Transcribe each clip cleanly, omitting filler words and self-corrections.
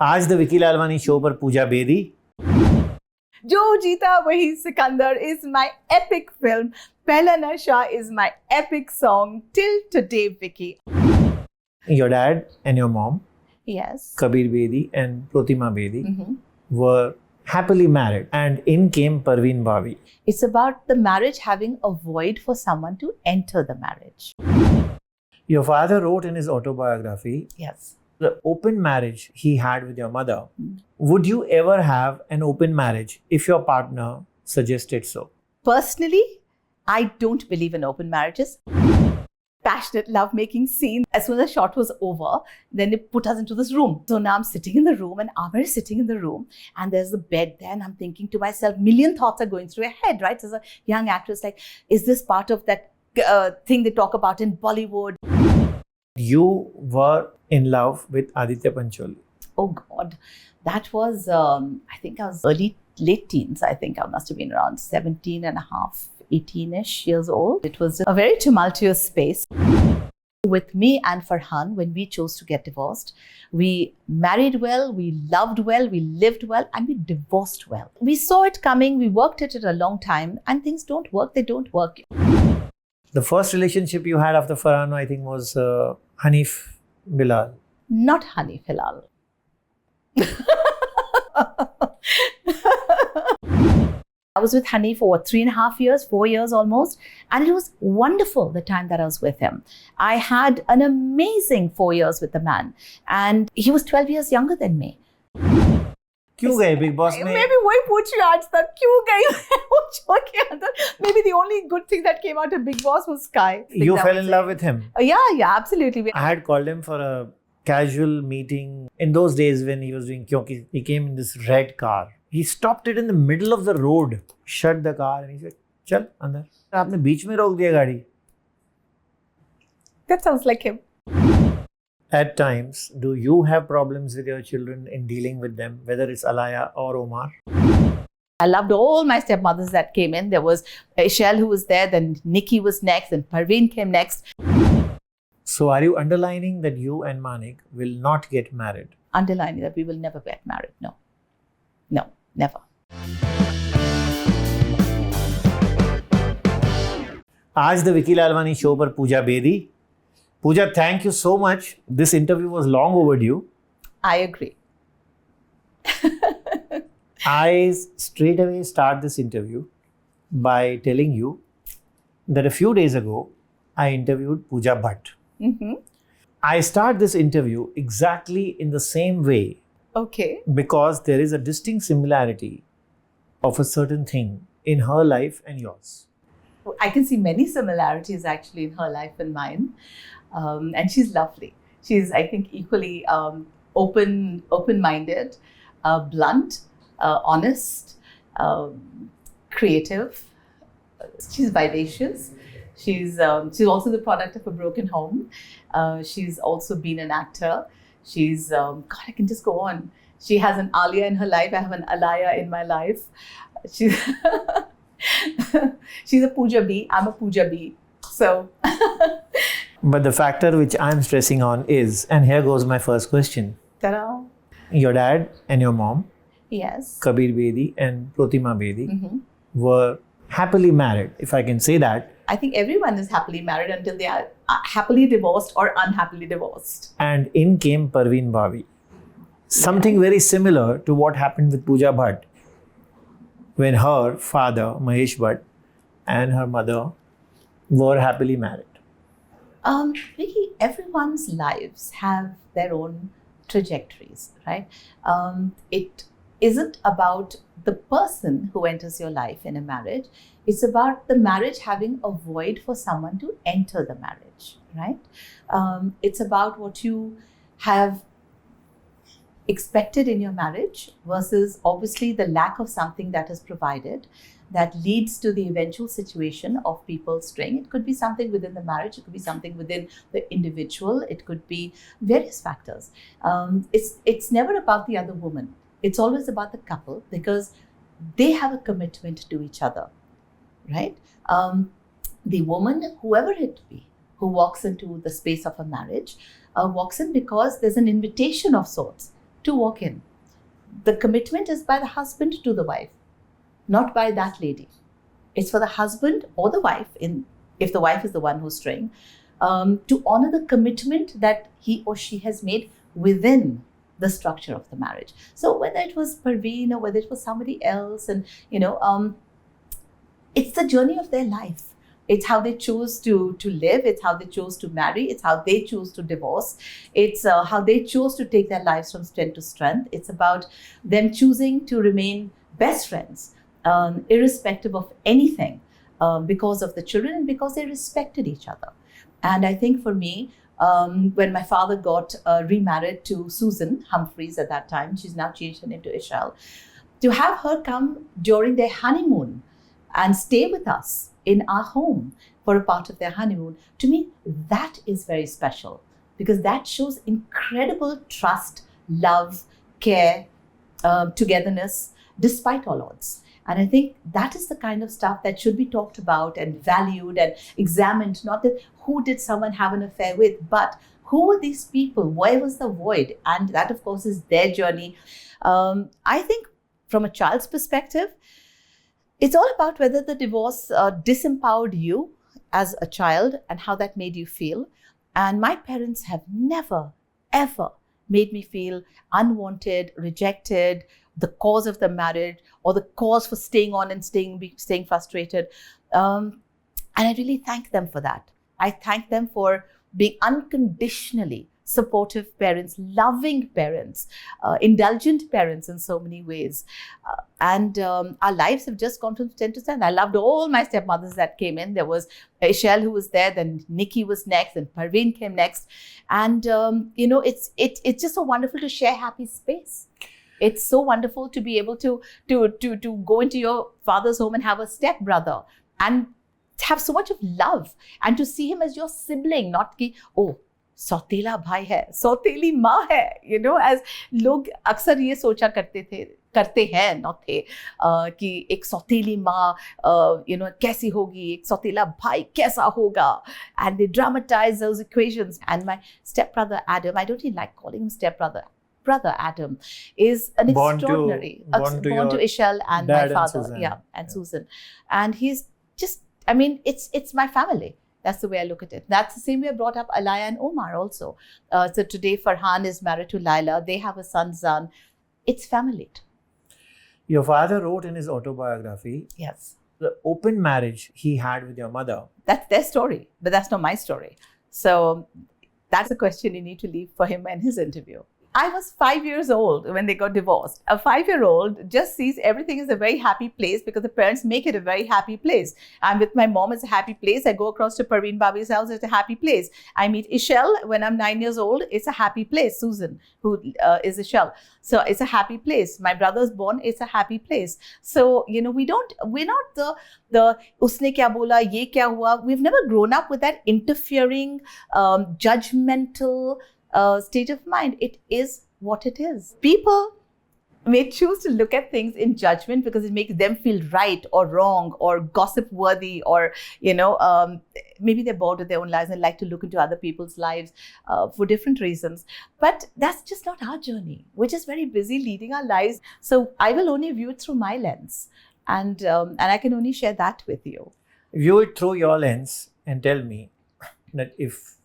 आज the Vicky Lalwani show पर पूजा Bedi. Jo Jeeta Wohi Sikandar is my epic film. Pehla Nasha is my epic song till today, Vicky. Your dad and your mom, Yes. Kabir Bedi and Protima Bedi, were happily married, and in came Parveen Babi. It's about the marriage having a void for someone to enter the marriage. Your father wrote in his autobiography Yes. the open marriage he had with your mother. Would you ever have an open marriage if your partner suggested so? Personally, I don't believe in open marriages. Passionate love-making scene. As soon as the shot was over, then they put us into this room. So now I'm sitting in the room and Aamir is sitting in the room and there's a bed there and I'm thinking to myself, million thoughts are going through your head, right? As a young actress, like, is this part of that thing they talk about in Bollywood? You were in love with Aditya Pancholi. Oh God, that was, I think I was late teens. I think I must have been around 17 and a half, 18-ish years old. It was a very tumultuous space. With me and Farhan, when we chose to get divorced, we married well, we loved well, we lived well, and we divorced well. We saw it coming, we worked at it a long time, and things don't work, they don't work. The first relationship you had after Farhan, I think, was Hanif Bilal. Not Hanif Hilal. I was with Hanif for 3.5 years, 4 years almost, and it was wonderful the time that I was with him. I had an amazing 4 years with the man, and he was 12 years younger than me. क्यों गए big boss में? Maybe वही पूछ रही आज तक क्यों गई वो शो के अंदर. Maybe the only good thing that came out of Bigg Boss was Sky. You fell in love with him? Yeah, absolutely. I had called him for a casual meeting in those days when he was doing Kyunki. He came in this red car. He stopped it in the middle of the road, shut the car, and he said, "चल अंदर." आपने बीच में रोक दिया गाड़ी. That sounds like him. At times, do you have problems with your children in dealing with them, whether it's Alaya or Omar? I loved all my stepmothers that came in. There was Ishel who was there, then Nikki was next, and Parveen came next. So are you underlining that you and Manik will not get married? Underlining that we will never get married. No. No, never. आज the Vicky Lalwani show पर पूजा Bedi. Pooja, thank you so much. This interview was long overdue. I agree. I straight away start this interview by telling you that a few days ago, I interviewed Pooja Bhatt. I start this interview exactly in the same way. Okay. Because there is a distinct similarity of a certain thing in her life and yours. I can see many similarities actually in her life and mine. And she's lovely. She's, I think, equally open-minded, blunt, honest, creative. She's vivacious. She's also the product of a broken home. She's also been an actor. She's, God, I can just go on. She has an Alia in her life. I have an Alaya in my life. She's she's a Pooja Bedi. I'm a Pooja Bedi. So... But the factor which I'm stressing on is, and here goes my first question. Ta-da. Your dad and your mom, Yes. Kabir Bedi and Protima Bedi, were happily married, if I can say that. I think everyone is happily married until they are happily divorced or unhappily divorced. And in came Parveen Babi. Something very similar to what happened with Pooja Bhatt, when her father, Mahesh Bhatt, and her mother were happily married. Vicky, everyone's lives have their own trajectories, right? It isn't about the person who enters your life in a marriage. It's about the marriage having a void for someone to enter the marriage, right? It's about what you have expected in your marriage versus obviously the lack of something that is provided that leads to the eventual situation of people straying. It could be something within the marriage, it could be something within the individual, it could be various factors. It's never about the other woman. It's always about the couple because they have a commitment to each other, right? The woman, whoever it be, who walks into the space of a marriage, walks in because there's an invitation of sorts to walk in. The commitment is by the husband to the wife, not by that lady. It's for the husband or the wife, if the wife is the one who's straying, to honor the commitment that he or she has made within the structure of the marriage. So whether it was Parveen or whether it was somebody else, and it's the journey of their life. It's how they chose to live. It's how they chose to marry. It's how they choose to divorce. It's how they chose to take their lives from strength to strength. It's about them choosing to remain best friends, irrespective of anything, because of the children and because they respected each other. And I think for me, when my father got remarried to Susan Humphreys at that time, she's now changed her name to Ishal, to have her come during their honeymoon and stay with us in our home for a part of their honeymoon, to me, that is very special, because that shows incredible trust, love, care, togetherness, despite all odds. And I think that is the kind of stuff that should be talked about and valued and examined, not that who did someone have an affair with, but who were these people? Where was the void? And that, of course, is their journey. I think from a child's perspective, it's all about whether the divorce disempowered you as a child and how that made you feel. And my parents have never, ever made me feel unwanted, rejected, the cause of the marriage, or the cause for staying on and staying frustrated. And I really thank them for that. I thank them for being unconditionally supportive parents, loving parents, indulgent parents in so many ways. And our lives have just gone from 10 to 10. I loved all my stepmothers that came in. There was Ishel who was there, then Nikki was next, and Parveen came next. And, it's just so wonderful to share happy space. It's so wonderful to be able to go into your father's home and have a stepbrother and have so much of love, and to see him as your sibling, not ki, oh, सौतेला भाई है, सौतेली माँ है, as लोग अक्सर ये सोचा करते हैं, not थे, कि एक सौतेली माँ, कैसी होगी, एक सौतेला भाई कैसा होगा, and they dramatize those equations. And my stepbrother Adam, I don't even like calling him stepbrother. Brother Adam is an extraordinary, born to Ishal and my father, and Susan, and he's just, it's my family. That's the way I look at it. That's the same way I brought up Alaya and Omar also. So today Farhan is married to Laila. They have a son, Zan. It's family. Your father wrote in his autobiography, yes, the open marriage he had with your mother. That's their story, but that's not my story. So that's a question you need to leave for him and his interview. I was 5 years old when they got divorced. A 5-year-old just sees everything as a very happy place because the parents make it a very happy place. I'm with my mom, it's a happy place. I go across to Parveen Babi's house, it's a happy place. I meet Ishel when I'm 9 years old, it's a happy place. Susan, who is Ishel. So it's a happy place. My brother's born, it's a happy place. So, we're not the usne kya bola, ye kya hua. We've never grown up with that interfering, judgmental, state of mind. It is what it is. People may choose to look at things in judgment because it makes them feel right or wrong or gossip worthy, or maybe they're bored with their own lives and like to look into other people's lives for different reasons. But that's just not our journey. We're just very busy leading our lives. So I will only view it through my lens, and I can only share that with you. View it through your lens and tell me that if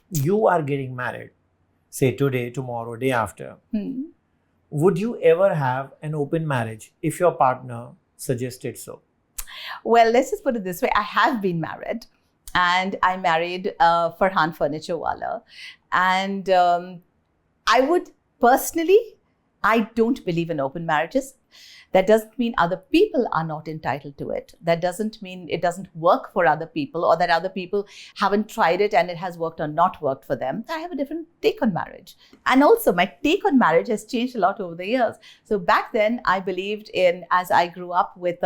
you are getting married, say today, tomorrow, day after, would you ever have an open marriage if your partner suggested so? Well, let's just put it this way. I have been married, and I married Farhan Furniturewala. And I would personally, I don't believe in open marriages. That doesn't mean other people are not entitled to it. That doesn't mean it doesn't work for other people, or that other people haven't tried it and it has worked or not worked for them. I have a different take on marriage. And also my take on marriage has changed a lot over the years. So back then I believed in, as I grew up with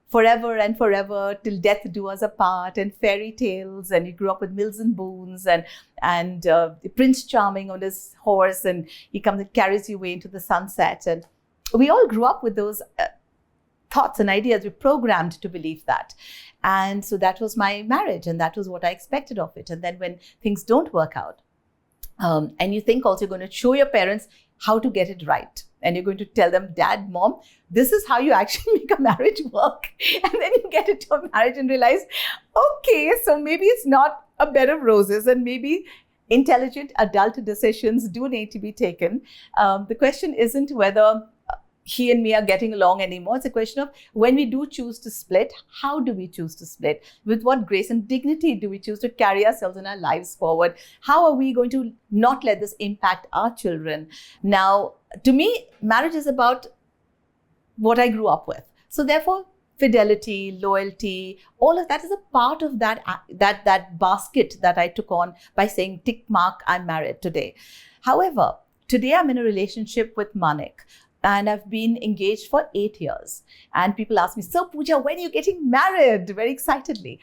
forever and forever till death do us apart and fairy tales, and you grew up with Mills and Boons and Prince Charming on his horse, and he comes and carries you away into the sunset. And we all grew up with those thoughts and ideas. We're programmed to believe that. And so that was my marriage, and that was what I expected of it. And then when things don't work out, and you think also you're going to show your parents how to get it right. And you're going to tell them, Dad, Mom, this is how you actually make a marriage work. And then you get into a marriage and realize, okay, so maybe it's not a bed of roses, and maybe intelligent adult decisions do need to be taken. The question isn't whether he and me are getting along anymore. It's a question of, when we do choose to split, how do we choose to split? With what grace and dignity do we choose to carry ourselves and our lives forward? How are we going to not let this impact our children? Now, to me, marriage is about what I grew up with. So therefore, fidelity, loyalty, all of that is a part of that basket that I took on by saying, tick mark, I'm married today. However, today I'm in a relationship with Manik. And I've been engaged for 8 years. And people ask me, so Pooja, when are you getting married? Very excitedly.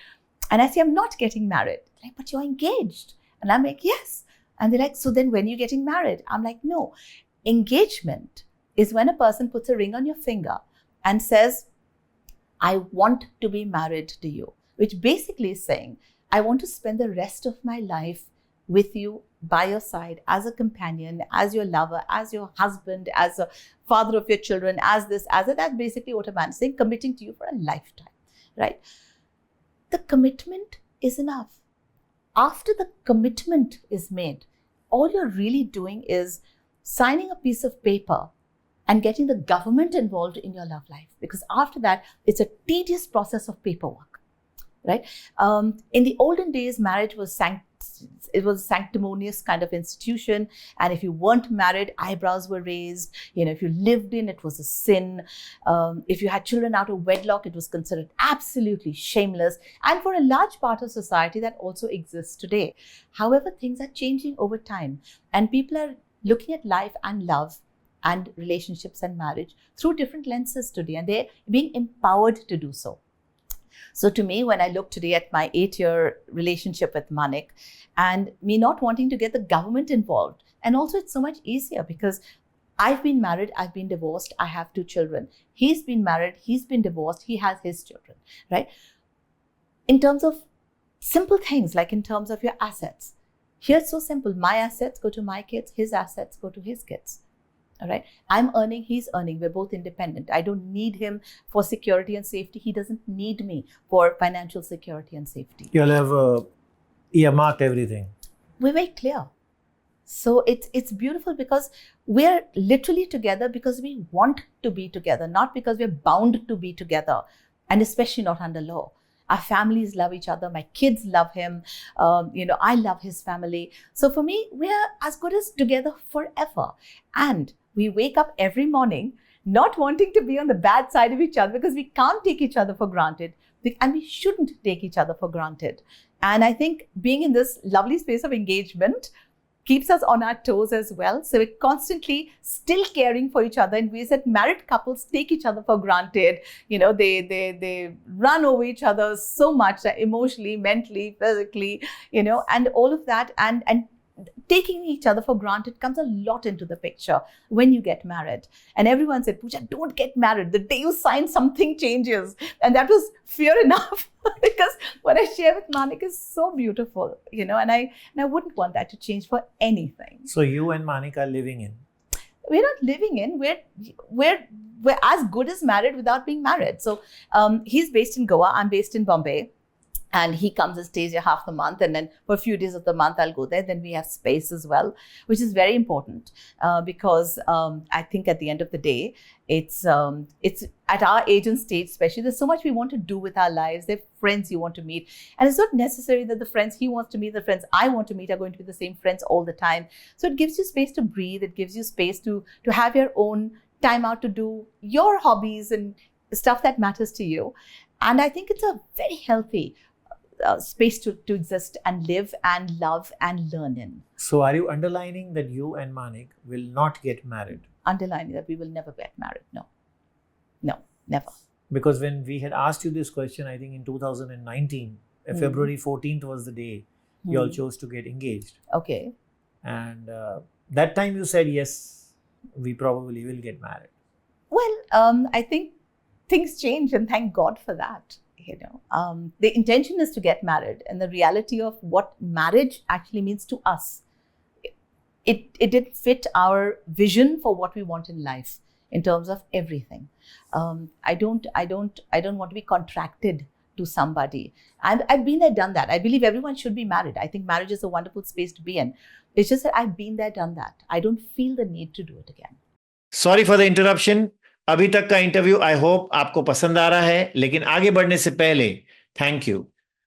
And I say, I'm not getting married. They're like, but you're engaged. And I'm like, yes. And they're like, so then when are you getting married? I'm like, no. Engagement is when a person puts a ring on your finger and says, I want to be married to you. Which basically is saying, I want to spend the rest of my life with you, by your side, as a companion, as your lover, as your husband, as a father of your children, as this, as that. That's basically what a man is saying, committing to you for a lifetime, right? The commitment is enough. After the commitment is made, all you're really doing is signing a piece of paper and getting the government involved in your love life. Because after that, it's a tedious process of paperwork, right? In the olden days, marriage was it was a sanctimonious kind of institution. And if you weren't married, eyebrows were raised. If you lived in, it was a sin. If you had children out of wedlock, it was considered absolutely shameless. And for a large part of society, that also exists today. However, things are changing over time. And people are looking at life and love and relationships and marriage through different lenses today. And they're being empowered to do so. So to me, when I look today at my 8-year relationship with Manik and me not wanting to get the government involved, and also it's so much easier because I've been married, I've been divorced, I have 2 children. He's been married, he's been divorced, he has his children, right? In terms of simple things, like in terms of your assets, here it's so simple. My assets go to my kids, his assets go to his kids. All right. I'm earning, he's earning. We're both independent. I don't need him for security and safety. He doesn't need me for financial security and safety. You'll have earmarked everything. We're very clear. So it's beautiful because we're literally together because we want to be together, not because we're bound to be together, and especially not under law. Our families love each other. My kids love him. I love his family. So for me, we're as good as together forever. And we wake up every morning not wanting to be on the bad side of each other because we can't take each other for granted. And we shouldn't take each other for granted. And I think being in this lovely space of engagement keeps us on our toes as well. So we're constantly still caring for each other in ways that married couples take each other for granted. They run over each other so much emotionally, mentally, physically, and all of that. And taking each other for granted comes a lot into the picture when you get married. And everyone said, Pooja, don't get married. The day you sign, something changes. And that was fear enough because what I share with Manik is so beautiful, and I wouldn't want that to change for anything. So you and Manik are living in? We're not living in. We're as good as married without being married. So he's based in Goa. I'm based in Bombay. And he comes and stays here half the month. And then for a few days of the month, I'll go there. Then we have space as well, which is very important because I think at the end of the day, it's at our age and stage, especially, there's so much we want to do with our lives. There are friends you want to meet. And it's not necessary that the friends he wants to meet, the friends I want to meet are going to be the same friends all the time. So it gives you space to breathe. It gives you space to have your own time out to do your hobbies and stuff that matters to you. And I think it's a very healthy space to exist and live and love and learn in. So are you underlining that you and Manik will not get married? Underlining that we will never get married. No, never. Because when we had asked you this question, I think in 2019, February 14th was the day you all chose to get engaged. Okay. And that time you said, yes, we probably will get married. Well, I think things change and thank God for that. The intention is to get married, and the reality of what marriage actually means to us it didn't fit our vision for what we want in life in terms of everything. I don't want to be contracted to somebody. I've been there, done that. I believe everyone should be married. I think marriage is a wonderful space to be in. It's just that I've been there, done that. I don't feel the need to do it again. Sorry for the interruption. अभी तक का interview I hope आपको पसंद आ रहा है, लेकिन आगे बढ़ने से पहले थैंक यू.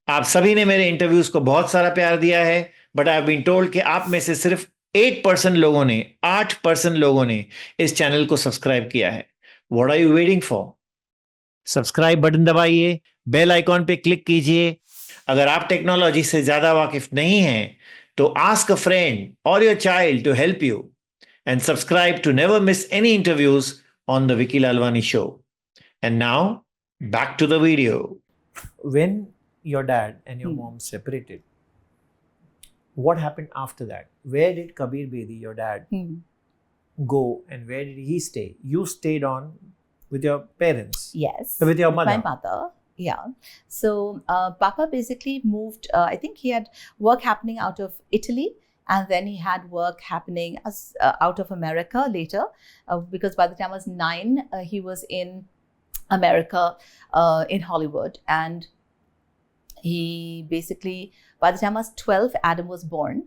आप सभी ने मेरे इंटरव्यूज को बहुत सारा प्यार दिया है, but I have been told कि आप में से सिर्फ 8% लोगों ने 8% लोगों ने इस चैनल को सब्सक्राइब किया है. What are you waiting for? Subscribe button दबाइए, बेल आइकॉन पे क्लिक कीजिए. अगर आप टेक्नोलॉजी से ज्यादा वाकिफ नहीं हैं तो आस्क अ फ्रेंड और your child to help you and subscribe to never miss any interviews on the Vickey Lalwani show. And now back to the video. When your dad and your mom separated, what happened after that? Where did Kabir Bedi, your dad, go and where did he stay? You stayed on with your parents. Yes. With your mother. My mother. Yeah. So Papa basically moved, I think he had work happening out of Italy. And then he had work happening out of America later, because by the time I was 9, he was in America, in Hollywood. And he basically, by the time I was 12, Adam was born.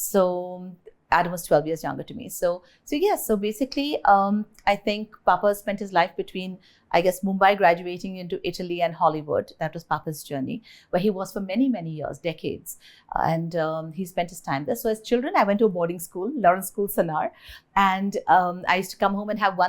So Adam was 12 years younger to me. So yes, so basically, I think Papa spent his life between, I guess, Mumbai graduating into Italy and Hollywood. That was Papa's journey, where he was for many, many years, decades. And he spent his time there. So as children, I went to a boarding school, Lawrence School, Sanar. And I used to come home and have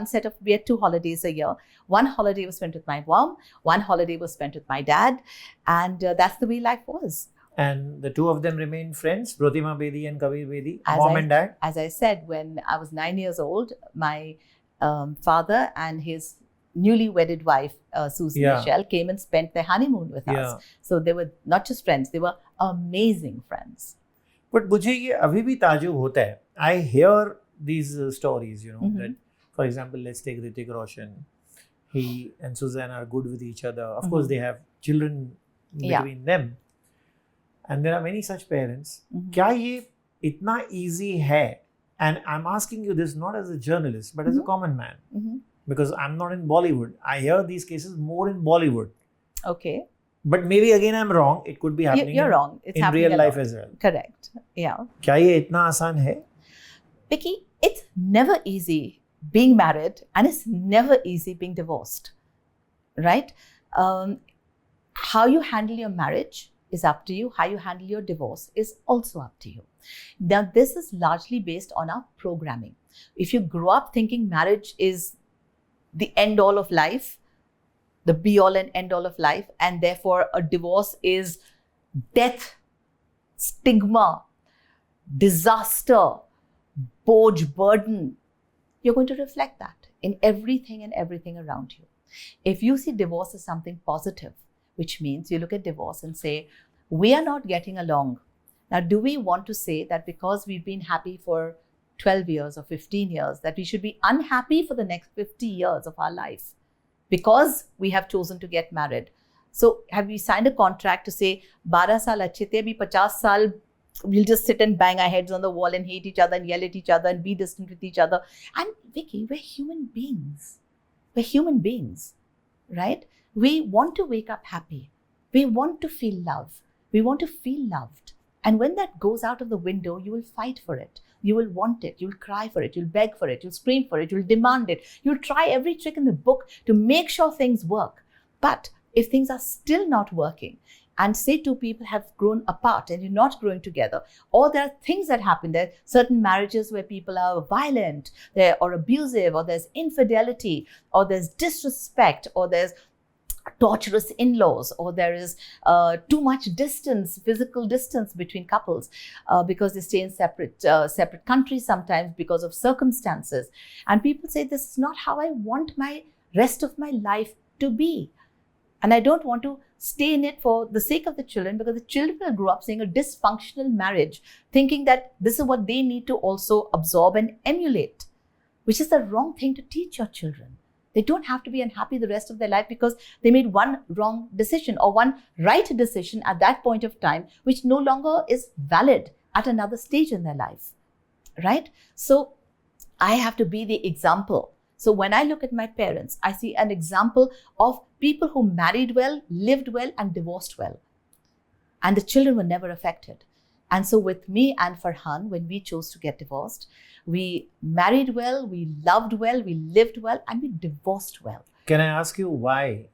we had 2 holidays a year. One holiday was spent with my mom. One holiday was spent with my dad. And that's the way life was. And the two of them remained friends, Protima Bedi and Kabir Bedi, mom and dad? As I said, when I was 9 years old, my father and his newly wedded wife, Susan Michelle, came and spent their honeymoon with us. So they were not just friends, they were amazing friends. But मुझे ये अभी भी ताजुब होता है. I hear these stories, you know, that, for example, let's take Hrithik Roshan. He and Suzanne are good with each other. Of course, they have children between them. And there are many such parents. क्या ये इतना easy है? And I'm asking you this not as a journalist, but as a common man. Because I'm not in Bollywood. I hear these cases more in Bollywood. Okay. But maybe again I'm wrong. It could be happening You're wrong. It's in happening real life as well. Correct. Yeah. क्या ये इतना आसान है? Vickey, it's never easy being married and it's never easy being divorced. Right? How you handle your marriage is up to you. How you handle your divorce is also up to you. Now, this is largely based on our programming. If you grow up thinking marriage is the end all of life, the be all and end all of life, and therefore a divorce is death, stigma, disaster, bourge, burden, you're going to reflect that in everything and everything around you. If you see divorce as something positive, which means you look at divorce and say, we are not getting along. Now, do we want to say that because we've been happy for 12 years or 15 years, that we should be unhappy for the next 50 years of our life because we have chosen to get married? So have we signed a contract to say, 12 saal achhe the, abhi 50 saal we'll just sit and bang our heads on the wall and hate each other and yell at each other and be distant with each other? And Vickey, we're human beings. We're human beings, right? We want to wake up happy. We want to feel love. We want to feel loved. And when that goes out of the window, you will fight for it. You will want it. You'll cry for it. You'll beg for it. You'll scream for it. You'll demand it. You'll try every trick in the book to make sure things work. But if things are still not working, and say two people have grown apart and you're not growing together, or there are things that happen, there are certain marriages where people are violent or abusive, or there's infidelity, or there's disrespect, or there's torturous in-laws, or there is too much distance, physical distance between couples because they stay in separate countries sometimes because of circumstances. And people say, this is not how I want my rest of my life to be. And I don't want to stay in it for the sake of the children, because the children will grow up seeing a dysfunctional marriage, thinking that this is what they need to also absorb and emulate, which is the wrong thing to teach your children. They don't have to be unhappy the rest of their life because they made one wrong decision or one right decision at that point of time, which no longer is valid at another stage in their life, right? So I have to be the example. So when I look at my parents, I see an example of people who married well, lived well, and divorced well. And the children were never affected. And so with me and Farhan, when we chose to get divorced, we married well, we loved well, we lived well, and we divorced well. Can I ask you why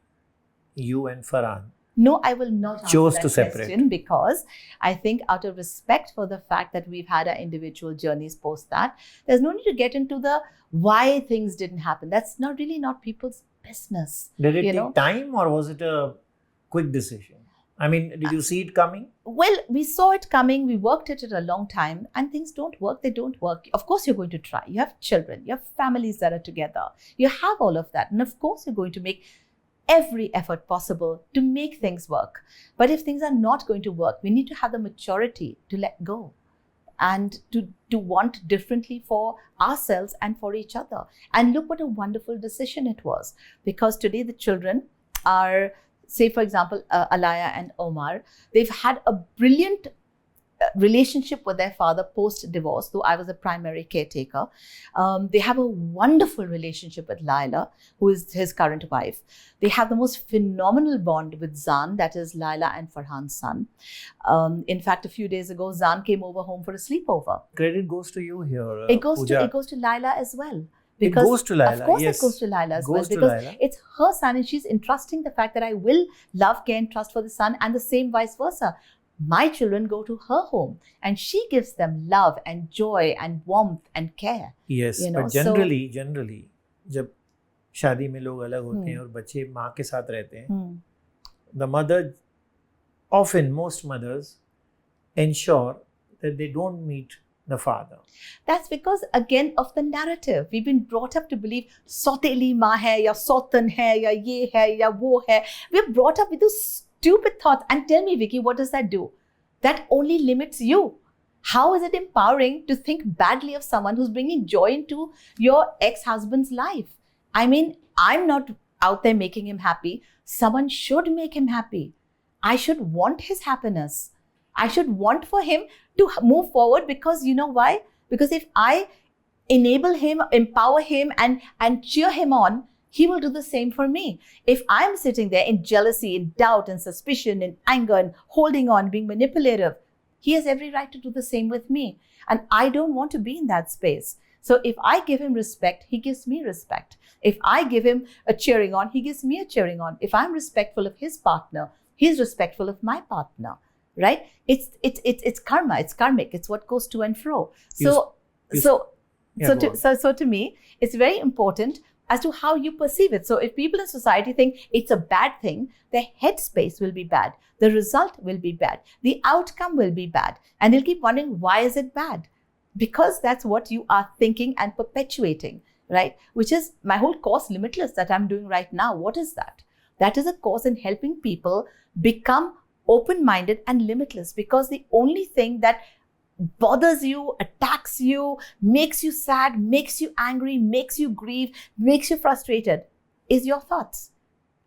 you and Farhan No, I will not answer chose that to separate? question, because I think out of respect for the fact that we've had our individual journeys post that, there's no need to get into the why things didn't happen. That's not people's business. Did it take time, or was it a quick decision? I mean, did you see it coming? Well, we saw it coming. We worked at it a long time, and things don't work. They don't work. Of course, you're going to try. You have children. You have families that are together. You have all of that. And of course, you're going to make every effort possible to make things work. But if things are not going to work, we need to have the maturity to let go and to want differently for ourselves and for each other. And look what a wonderful decision it was. Because today the children are, say for example, Alaya and Omar, they've had a brilliant relationship with their father post-divorce, though I was a primary caretaker. They have a wonderful relationship with Laila, who is his current wife. They have the most phenomenal bond with Zan, that is Laila and Farhan's son. In fact, a few days ago, Zan came over home for a sleepover. Credit goes to you here, It goes Pooja. to Laila as well. It goes to Laila, Of course yes. it goes to Laila as well. Goes to Because Laila. it's her son and she's entrusting the fact that I will love, care and trust for the son, and the same vice versa. My children go to her home and she gives them love and joy and warmth and care. Yes, You know, but generally जब शादी में लोग अलग होते हैं और बच्चे माँ के साथ रहते हैं, the mother, often most mothers ensure that they don't meet the father. That's because, again, of the narrative. We've been brought up to believe सौतेली माँ है या सौतन है या ये है या वो है. We're brought up with those stupid thoughts. And tell me, Vicky, what does that do? That only limits you. How is it empowering to think badly of someone who's bringing joy into your ex-husband's life? I mean, I'm not out there making him happy. Someone should make him happy. I should want his happiness. I should want for him to move forward, because you know why? Because if I enable him, empower him and cheer him on, he will do the same for me. If I'm sitting there in jealousy, in doubt, in suspicion, in anger, and holding on, being manipulative, he has every right to do the same with me. And I don't want to be in that space. So if I give him respect, he gives me respect. If I give him a cheering on, he gives me a cheering on. If I'm respectful of his partner, he's respectful of my partner, right? It's karma, it's karmic, it's what goes to and fro. So to me, it's very important as to how you perceive it. So if people in society think it's a bad thing, their headspace will be bad. The result will be bad. The outcome will be bad. And they'll keep wondering, why is it bad? Because that's what you are thinking and perpetuating, right? Which is my whole course, Limitless, that I'm doing right now. What is that? That is a course in helping people become open-minded and limitless, because the only thing that bothers you, attacks you, makes you sad, makes you angry, makes you grieve, makes you frustrated is your thoughts.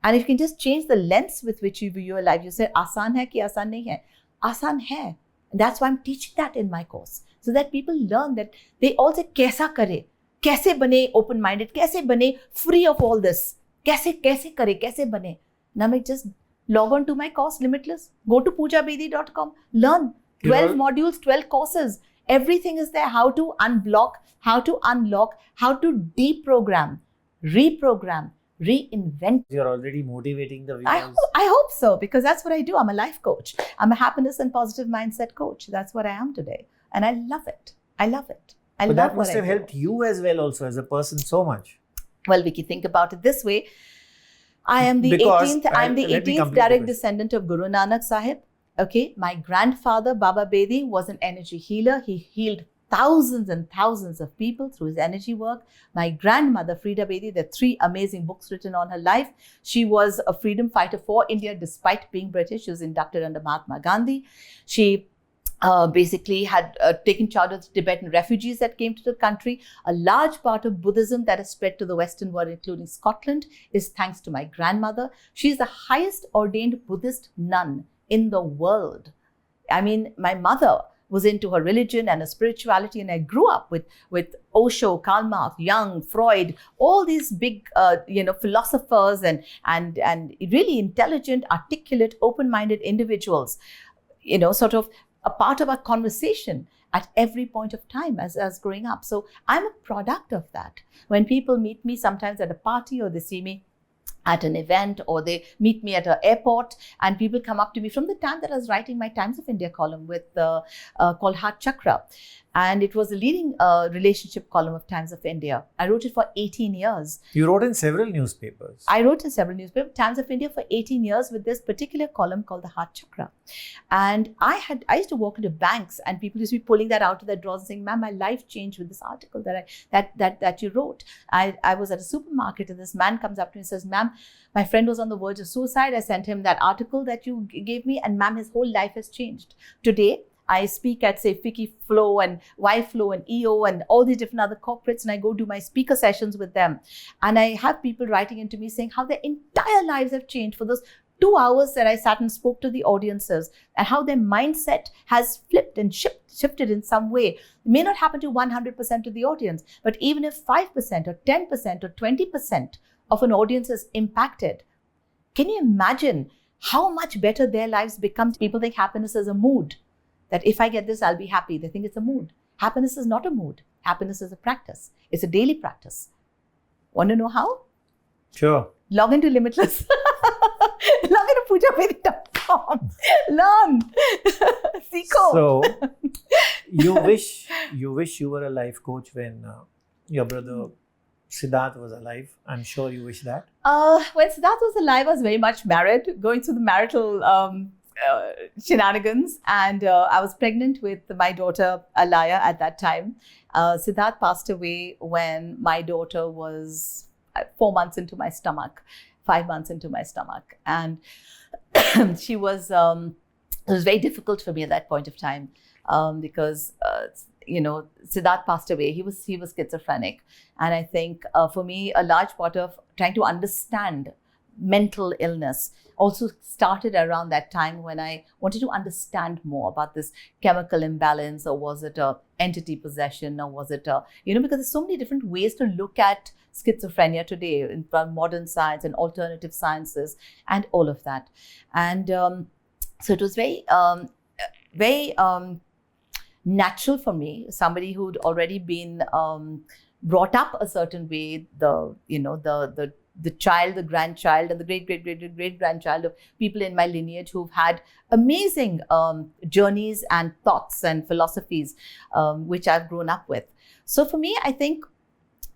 And if you can just change the lens with which you view your life, you say, आसान है कि आसान नहीं है? आसान है. And that's why I'm teaching that in my course, so that people learn that they all say, कैसा करे? कैसे बने open-minded? कैसे बने free of all this? कैसे करे? कैसे बने? Now I just log on to my course, Limitless. Go to poojabedi.com. Learn. 12 modules, 12 courses. Everything is there. How to unblock, how to unlock, how to deprogram, reprogram, reinvent. You're already motivating the viewers. I hope so, because that's what I do. I'm a life coach. I'm a happiness and positive mindset coach. That's what I am today. And I love it. I love it. But that must have helped you as well also as a person so much. Well, Vicky, think about it this way. I am the 18th direct descendant of Guru Nanak Sahib. Okay, my grandfather, Baba Bedi, was an energy healer. He healed thousands and thousands of people through his energy work. My grandmother, Frida Bedi, there are 3 amazing books written on her life. She was a freedom fighter for India despite being British. She was inducted under Mahatma Gandhi. She basically had taken charge of the Tibetan refugees that came to the country. A large part of Buddhism that has spread to the Western world, including Scotland, is thanks to my grandmother. She is the highest ordained Buddhist nun in the world. I mean, my mother was into her religion and her spirituality, and I grew up with Osho, Karl Marx, Jung, Freud, all these big philosophers and really intelligent, articulate, open-minded individuals, sort of a part of our conversation at every point of time as growing up. So I'm a product of that. When people meet me sometimes at a party, or they see me at an event, or they meet me at an airport, and people come up to me from the time that I was writing my Times of India column called Heart Chakra. And it was the leading relationship column of Times of India. I wrote it for 18 years. You wrote in several newspapers. I wrote in several newspapers, Times of India for 18 years with this particular column called the Heart Chakra. And I used to walk into banks, and people used to be pulling that out of their drawers and saying, "Ma'am, my life changed with this article that you wrote." I was at a supermarket, and this man comes up to me and says, "Ma'am, my friend was on the verge of suicide. I sent him that article that you gave me, and ma'am, his whole life has changed. Today, I speak at, say, Vickey Flow and Y Flow and EO and all these different other corporates, and I go do my speaker sessions with them. And I have people writing into me saying how their entire lives have changed for those 2 hours that I sat and spoke to the audiences, and how their mindset has flipped and shifted in some way. It may not happen to 100% of the audience, but even if 5% or 10% or 20% of an audience is impacted, can you imagine how much better their lives become? People think happiness is a mood. That if I get this, I'll be happy. They think it's a mood. Happiness is not a mood. Happiness is a practice. It's a daily practice. Want to know how? Sure. Log into Limitless. Log into poojabedi.com. Learn. Seeko. So, you wish you were a life coach when your brother Siddharth was alive. I'm sure you wish that. When Siddharth was alive, I was very much married, going through the marital shenanigans, and I was pregnant with my daughter Alaya at that time. Siddharth passed away when my daughter was 4 months into my stomach, 5 months into my stomach, and she was. It was very difficult for me at that point of time because Siddharth passed away. He was schizophrenic, and I think for me, a large part of trying to understand mental illness also started around that time, when I wanted to understand more about this chemical imbalance, or was it a entity possession, or was it because there's so many different ways to look at schizophrenia today in modern science and alternative sciences and all of that. And so it was very natural for me, somebody who'd already been brought up a certain way, the child, the grandchild, and the great-great-great-great-grandchild of people in my lineage who've had amazing journeys and thoughts and philosophies, which I've grown up with. So for me, I think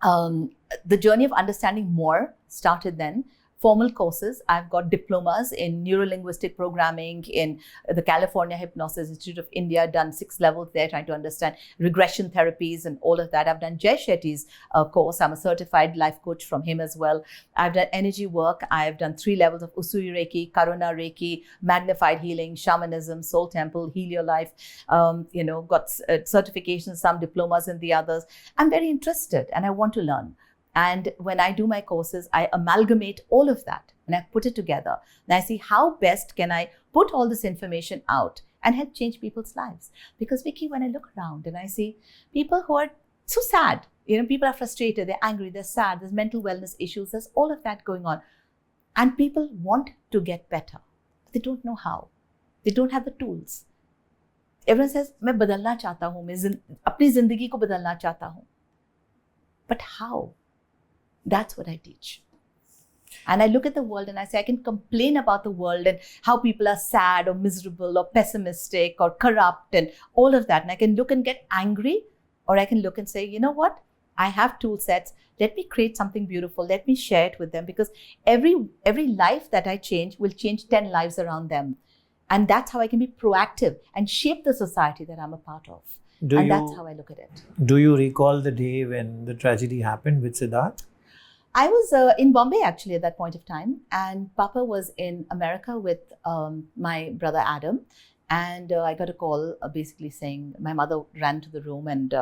the journey of understanding more started then. Formal courses. I've got diplomas in neuro-linguistic programming in the California Hypnosis Institute of India, done 6 levels there, trying to understand regression therapies and all of that. I've done Jay Shetty's course. I'm a certified life coach from him as well. I've done energy work. I've done 3 levels of Usui Reiki, Karuna Reiki, magnified healing, shamanism, soul temple, heal your life. Got certifications, some diplomas in the others. I'm very interested and I want to learn. And when I do my courses, I amalgamate all of that and I put it together. And I see how best can I put all this information out and help change people's lives. Because Vicky, when I look around and I see people who are so sad, people are frustrated, they're angry, they're sad, there's mental wellness issues, there's all of that going on. And people want to get better, but they don't know how. They don't have the tools. Everyone says, मैं बदलना चाहता हूँ, मैं अपनी जिंदगी को बदलना चाहता हूँ. But how? That's what I teach. And I look at the world and I say, I can complain about the world and how people are sad or miserable or pessimistic or corrupt and all of that. And I can look and get angry, or I can look and say, you know what? I have tool sets. Let me create something beautiful. Let me share it with them, because every life that I change will change 10 lives around them. And that's how I can be proactive and shape the society that I'm a part of. That's how I look at it. Do you recall the day when the tragedy happened with Siddharth? I was in Bombay actually at that point of time, and Papa was in America with my brother Adam, and I got a call basically saying my mother ran to the room and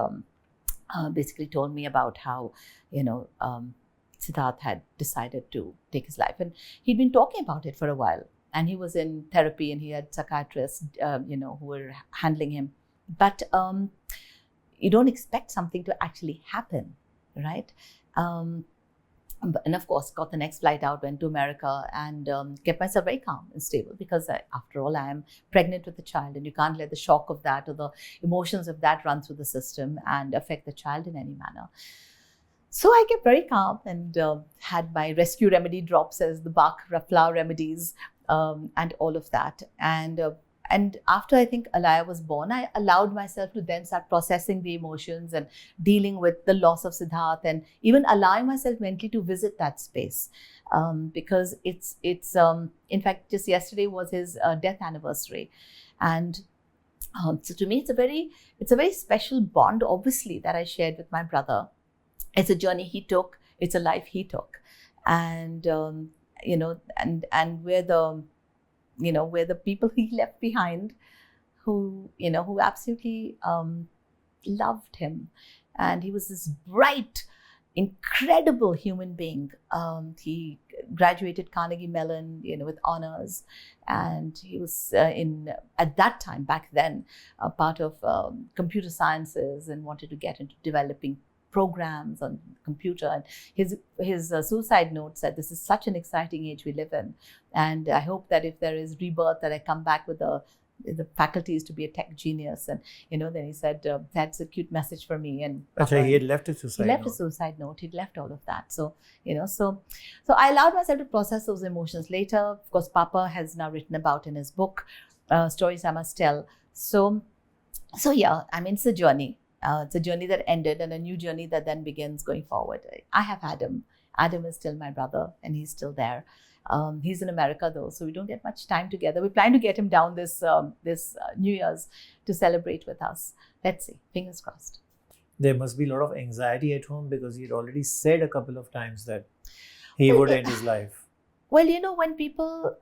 basically told me about how Siddharth had decided to take his life, and he'd been talking about it for a while, and he was in therapy and he had psychiatrists who were handling him. but you don't expect something to actually happen, right? And of course, got the next flight out, went to America, and kept myself very calm and stable, because after all, I am pregnant with a child, and you can't let the shock of that or the emotions of that run through the system and affect the child in any manner. So I kept very calm and had my rescue remedy drops, as the Bach flower remedies, and all of that. And after I think Alaya was born, I allowed myself to then start processing the emotions and dealing with the loss of Siddharth, and even allowing myself mentally to visit that space, because it's in fact, just yesterday was his death anniversary, and so to me it's a very special bond, obviously, that I shared with my brother. It's a journey he took, it's a life he took, and and we're the people he left behind, who absolutely loved him. And he was this bright, incredible human being. He graduated Carnegie Mellon, with honors, and he was at that time, back then, part of computer sciences, and wanted to get into developing programs on computer. And his suicide note said, "This is such an exciting age we live in, and I hope that if there is rebirth, that I come back with the faculties to be a tech genius." And then he said, "That's a cute message for me." And he had left a suicide note. He left a suicide note. He'd left all of that. So so I allowed myself to process those emotions later. Of course, Papa has now written about in his book, Stories I Must Tell. So yeah, I mean, it's a journey. It's a journey that ended, and a new journey that then begins going forward. I have Adam. Adam is still my brother, and he's still there. He's in America, though, so we don't get much time together. We plan to get him down this New Year's to celebrate with us. Let's see. Fingers crossed. There must be a lot of anxiety at home, because he'd already said a couple of times that he would end his life. Well, when people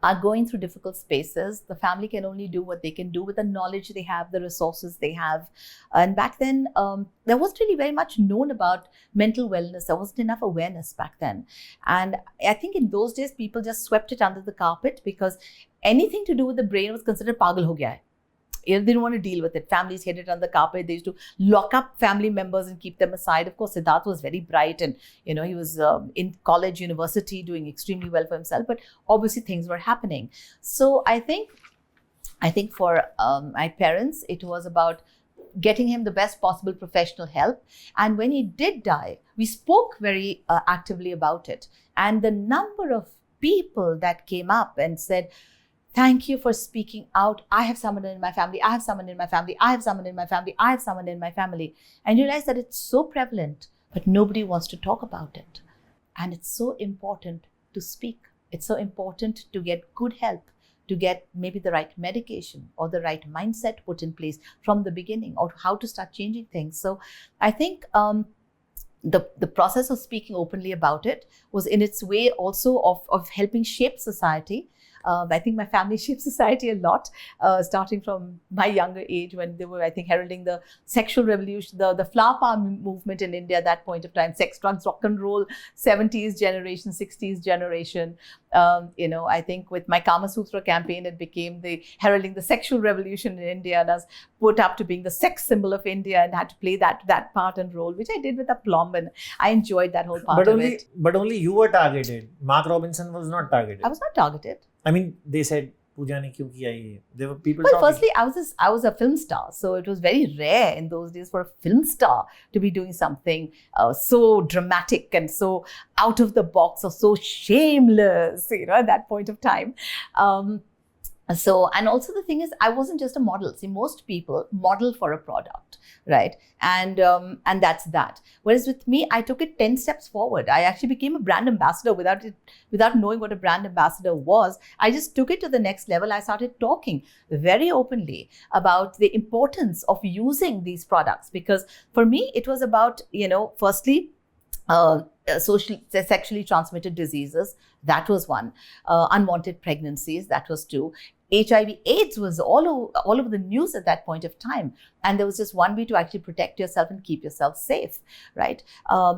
are going through difficult spaces, the family can only do what they can do with the knowledge they have, the resources they have. And back then, there wasn't really very much known about mental wellness. There wasn't enough awareness back then. And I think in those days, people just swept it under the carpet, because anything to do with the brain was considered pagal ho gaya hai. They didn't want to deal with it. Families hid it under the carpet. They used to lock up family members and keep them aside. Of course, Siddharth was very bright, and he was in college, university, doing extremely well for himself. But obviously, things were happening. So I think for my parents, it was about getting him the best possible professional help. And when he did die, we spoke very actively about it. And the number of people that came up and said, "Thank you for speaking out. I have someone in my family. I have someone in my family. I have someone in my family. I have someone in my family." And you realize that it's so prevalent, but nobody wants to talk about it. And it's so important to speak. It's so important to get good help, to get maybe the right medication or the right mindset put in place from the beginning, or how to start changing things. So I think the process of speaking openly about it was in its way also of helping shape society. I think my family shaped society a lot, starting from my younger age, when they were, I think, heralding the sexual revolution, the flower power movement in India at that point of time, sex, drugs, rock and roll, 70s generation, 60s generation. I think with my Kama Sutra campaign, it became the heralding the sexual revolution in India, and I was put up to being the sex symbol of India, and had to play that part and role, which I did with aplomb, and I enjoyed that whole part of it. But only you were targeted. Mark Robinson was not targeted. I was not targeted. I mean, they said, "Pooja ne kyun kiya ye?" There were people Well, talking. firstly, I was a film star, so it was very rare in those days for a film star to be doing something so dramatic and so out of the box, or so shameless, at that point of time. And also the thing is, I wasn't just a model. See, most people model for a product, right? And that's that. Whereas with me, I took it 10 steps forward. I actually became a brand ambassador without knowing what a brand ambassador was. I just took it to the next level. I started talking very openly about the importance of using these products, because for me, it was about, firstly, sexually transmitted diseases. That was one. Unwanted pregnancies. That was two. HIV/AIDS was all over the news at that point of time. And there was just one way to actually protect yourself and keep yourself safe, right?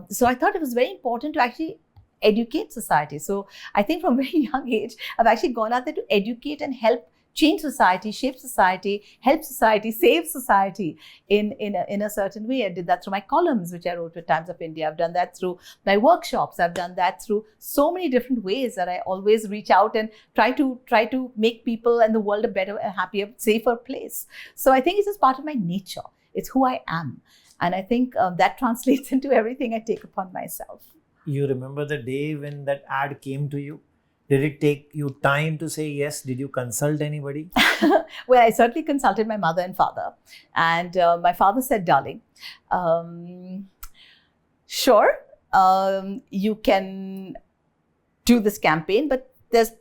So I thought it was very important to actually educate society. So I think from a very young age, I've actually gone out there to educate and help change society, shape society, help society, save society in a certain way. I did that through my columns, which I wrote with Times of India. I've done that through my workshops. I've done that through so many different ways that I always reach out and try to make people and the world a better, a happier, safer place. So I think it's just part of my nature. It's who I am. And I think that translates into everything I take upon myself. You remember the day when that ad came to you? Did it take you time to say yes? Did you consult anybody? Well, I certainly consulted my mother and father. And my father said, darling, sure, you can do this campaign, but there's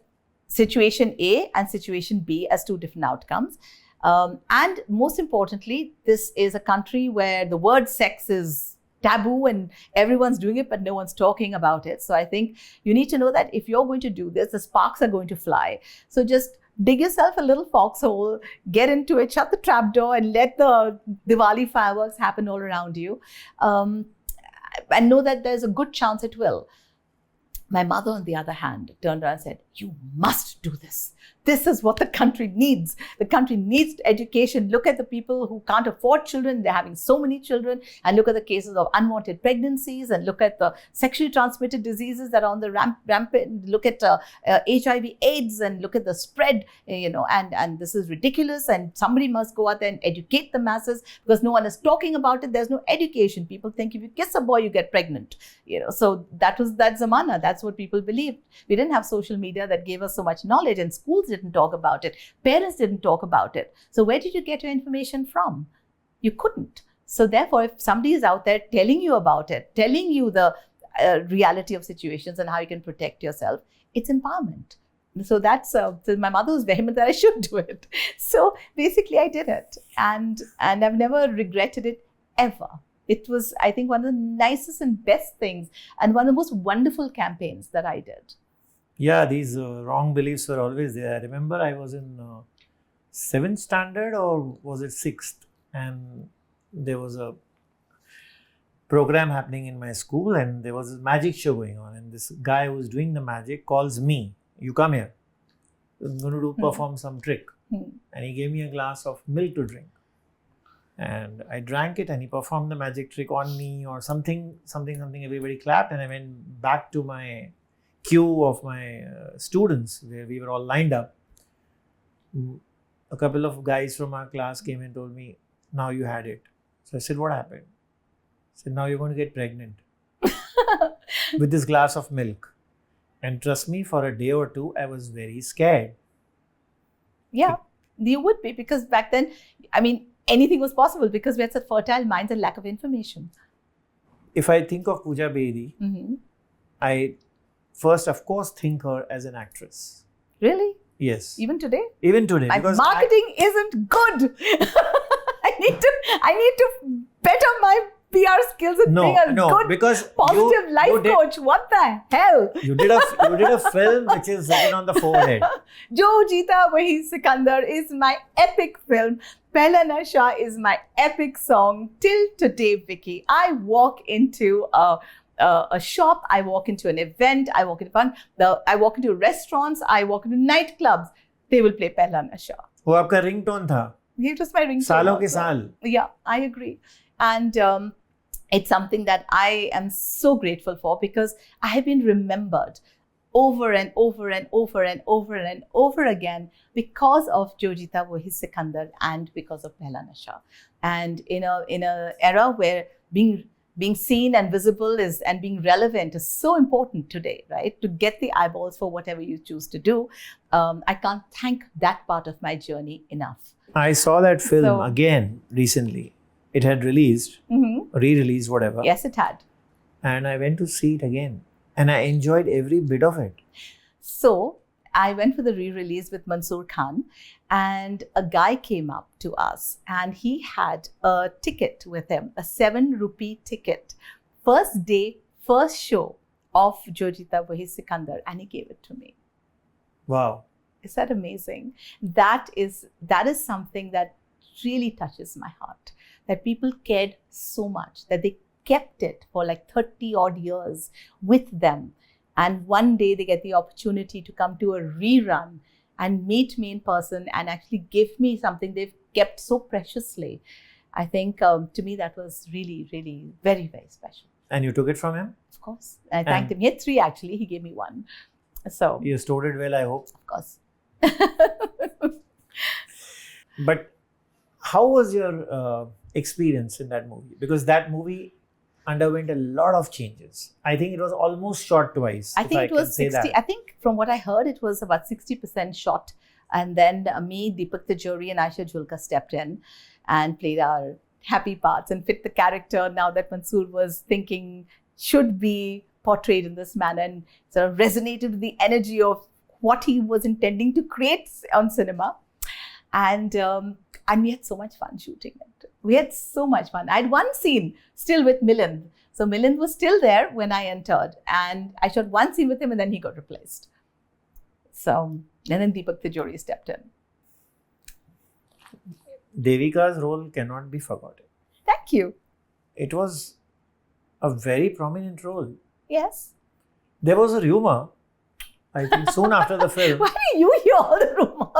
situation A and situation B as two different outcomes. And most importantly, this is a country where the word sex is taboo and everyone's doing it, but no one's talking about it. So I think you need to know that if you're going to do this, the sparks are going to fly. So just dig yourself a little foxhole, get into it, shut the trapdoor, and let the Diwali fireworks happen all around you. And know that there's a good chance it will. My mother, on the other hand, turned around and said, you must do this. This is what the country needs. The country needs education. Look at the people who can't afford children. They're having so many children. And look at the cases of unwanted pregnancies. And look at the sexually transmitted diseases that are on the rampant. Look at HIV AIDS and look at the spread, and this is ridiculous. And somebody must go out there and educate the masses because no one is talking about it. There's no education. People think if you kiss a boy, you get pregnant. So that's zamana. That's what people believed. We didn't have social media that gave us so much knowledge, and schools didn't talk about it. Parents didn't talk about it. So where did you get your information from? You couldn't. So therefore, if somebody is out there telling you about it, telling you the reality of situations and how you can protect yourself, it's empowerment. So that's so my mother was vehement that I should do it. So basically, I did it, and I've never regretted it ever. It was, I think, one of the nicest and best things, and one of the most wonderful campaigns that I did. Yeah, these wrong beliefs were always there. I remember I was in 7th standard or was it 6th? And there was a program happening in my school and there was a magic show going on. And this guy who was doing the magic calls me, you come here. I'm going to perform some trick. And he gave me a glass of milk to drink. And I drank it and he performed the magic trick on me or something. Everybody clapped and I went back to my queue of my students where we were all lined up. A couple of guys from our class came and told me, now you had it. So I said, what happened? I said, now you're going to get pregnant with this glass of milk. And trust me, for a day or two, I was very scared. Yeah, you would be, because back then, I mean, anything was possible because we had such fertile minds and lack of information. If I think of Pooja Bedi, I first, of course, think her as an actress. Really? Yes. Even today? Even today. My marketing isn't good. I need to better my PR skills and being a good, because positive life coach. What the hell? You did a film which is written on the forehead. Jo Jeeta Wohi Sikandar is my epic film. Pehla Nasha is my epic song. Till today, Vicky, I walk into a shop, I walk into an event, I walk into restaurants, I walk into nightclubs. They will play Pehla Nasha. वो आपका ringtone था. It was my ringtone. सालों के साल. Yeah, I agree. And it's something that I am so grateful for because I have been remembered over and over and over and over and over again because of Jo Jeeta Wohi Sikandar and because of Pehla Nasha. And in a era where being seen and visible and being relevant is so important today, right? To get the eyeballs for whatever you choose to do. I can't thank that part of my journey enough. I saw that film again recently. It had released, re-released, whatever. Yes, it had. And I went to see it again. And I enjoyed every bit of it. So I went for the re-release with Mansoor Khan, and a guy came up to us and he had a ticket with him, a 7 rupee ticket. First day, first show of Jo Jeeta Wohi Sikandar, and he gave it to me. Wow. Is that amazing? That is something that really touches my heart, that people cared so much, that they kept it for like 30 odd years with them. And one day they get the opportunity to come to a rerun and meet me in person and actually give me something they've kept so preciously. I think to me that was really, really very, very special. And you took it from him? Of course. I thanked him. He had 3 actually. He gave me 1. So you stored it well, I hope. Of course. But how was your experience in that movie? Because that movie underwent a lot of changes. I think it was almost shot twice. I think it was 60. I think from what I heard, it was about 60% shot. And then me, Deepak Tijori and Aisha Julka stepped in and played our happy parts and fit the character now that Mansoor was thinking should be portrayed in this manner, and sort of resonated with the energy of what he was intending to create on cinema. And we had so much fun shooting it. We had so much fun. I had one scene still with Milind. So Milind was still there when I entered, and I shot one scene with him and then he got replaced. So, and then Deepak Tijori stepped in. Devika's role cannot be forgotten. Thank you. It was a very prominent role. Yes. There was a rumor, I think soon after the film. Why do you hear all the rumors?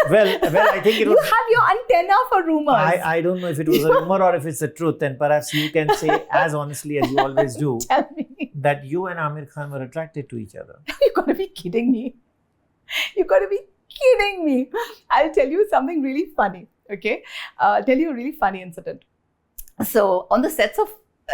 Well, I think it was... You have your antenna for rumors. I don't know if it was a rumor or if it's the truth, and perhaps you can say as honestly as you always do. Tell me. That you and Aamir Khan were attracted to each other. You've got to be kidding me. You've got to be kidding me. I'll tell you something really funny, okay? I'll tell you a really funny incident. So, on the sets of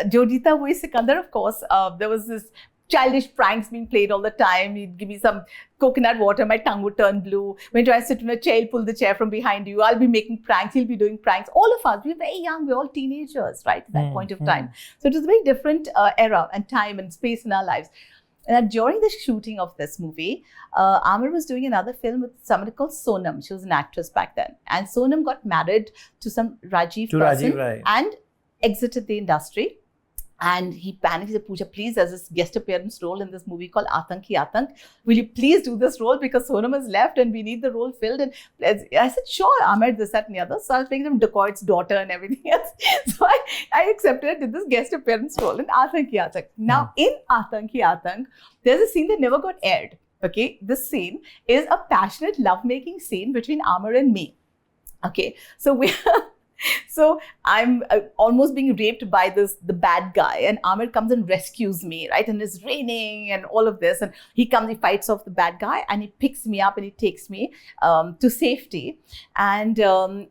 Jo Jeeta Wohi Sikandar, of course, there was this childish pranks being played all the time. He'd give me some coconut water, my tongue would turn blue. When I sit in a chair, he'll pull the chair from behind you. I'll be making pranks, he'll be doing pranks. All of us, we're very young, we're all teenagers, right, at that point of time. So it was a very different era and time and space in our lives. And during the shooting of this movie, Aamir was doing another film with somebody called Sonam. She was an actress back then. And Sonam got married to some Rajiv person right. and exited the industry. And he panicked. He said, Pooja, please, there's this guest appearance role in this movie called Aatank Hi Aatank. Will you please do this role? Because Sonam has left and we need the role filled. And I said, sure, Aamir, this, that, and the other. So I was playing them dacoit's daughter and everything else. So I accepted, did this guest appearance role in Aatank Hi Aatank. Now, in Aatank Hi Aatank, there's a scene that never got aired. Okay, this scene is a passionate lovemaking scene between Aamir and me. Okay, so So I'm almost being raped by the bad guy, and Aamir comes and rescues me, right? And it's raining and all of this, and he comes, he fights off the bad guy, and he picks me up and he takes me to safety. And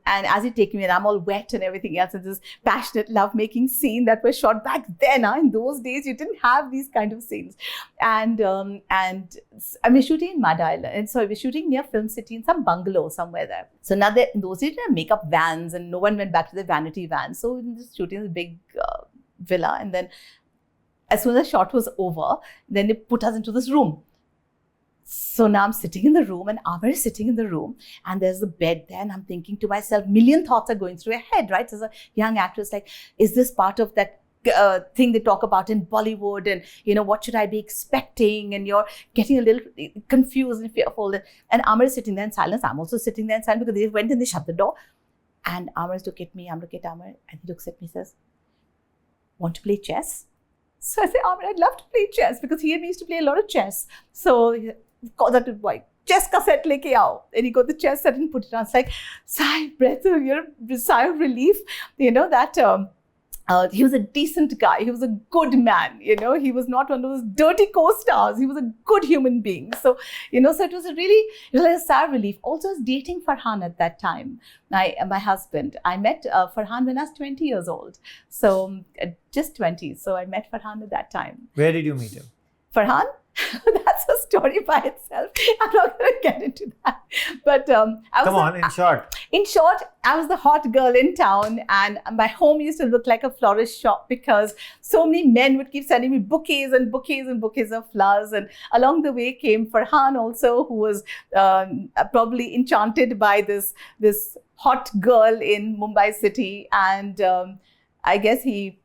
as he takes me, and I'm all wet and everything else, and this passionate lovemaking scene that was shot back then. In those days, you didn't have these kind of scenes. And I mean, shooting in Mud Island, and so we're shooting near Film City in some bungalow somewhere there. So now in those days, they had makeup vans, and no one went back to the vanity van. So we were just shooting in a big villa, and then as soon as the shot was over, then they put us into this room. So now I'm sitting in the room, and Aamir is sitting in the room, and there's the bed there, and I'm thinking to myself, million thoughts are going through your head, right? As a young actress, like, is this part of that thing they talk about in Bollywood, and what should I be expecting? And you're getting a little confused and fearful. And Aamir is sitting there in silence. I'm also sitting there in silence, because they went and they shut the door. And Aamir looked at me, I'm looking at Aamir, and he looks at me and says, want to play chess? So I say, Aamir, I'd love to play chess, because he and me used to play a lot of chess. So he called that to boy, chess ka set leke aao. And he got the chess set and put it on. It's like, sigh of relief, that he was a decent guy. He was a good man. He was not one of those dirty co-stars. He was a good human being. So, so it was a sigh of relief. Also, I was dating Farhan at that time. My husband. I met Farhan when I was 20 years old. So, just 20. So, I met Farhan at that time. Where did you meet him? Farhan? That's a story by itself. I'm not going to get into that. But in short. In short, I was the hot girl in town, and my home used to look like a florist shop, because so many men would keep sending me bouquets and bouquets and bouquets of flowers. And along the way came Farhan also, who was probably enchanted by this hot girl in Mumbai city. And I guess he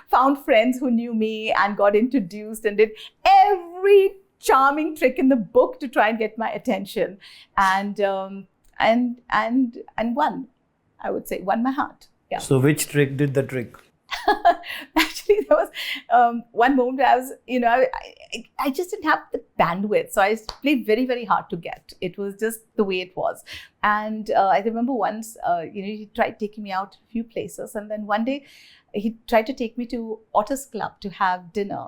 found friends who knew me and got introduced and did every charming trick in the book to try and get my attention, and won. I would say won my heart. Yeah. So which trick did the trick? Actually, there was one moment where I was, I just didn't have the bandwidth. So I played very, very hard to get. It was just the way it was. And I remember once, he tried taking me out a few places. And then one day he tried to take me to Otters Club to have dinner.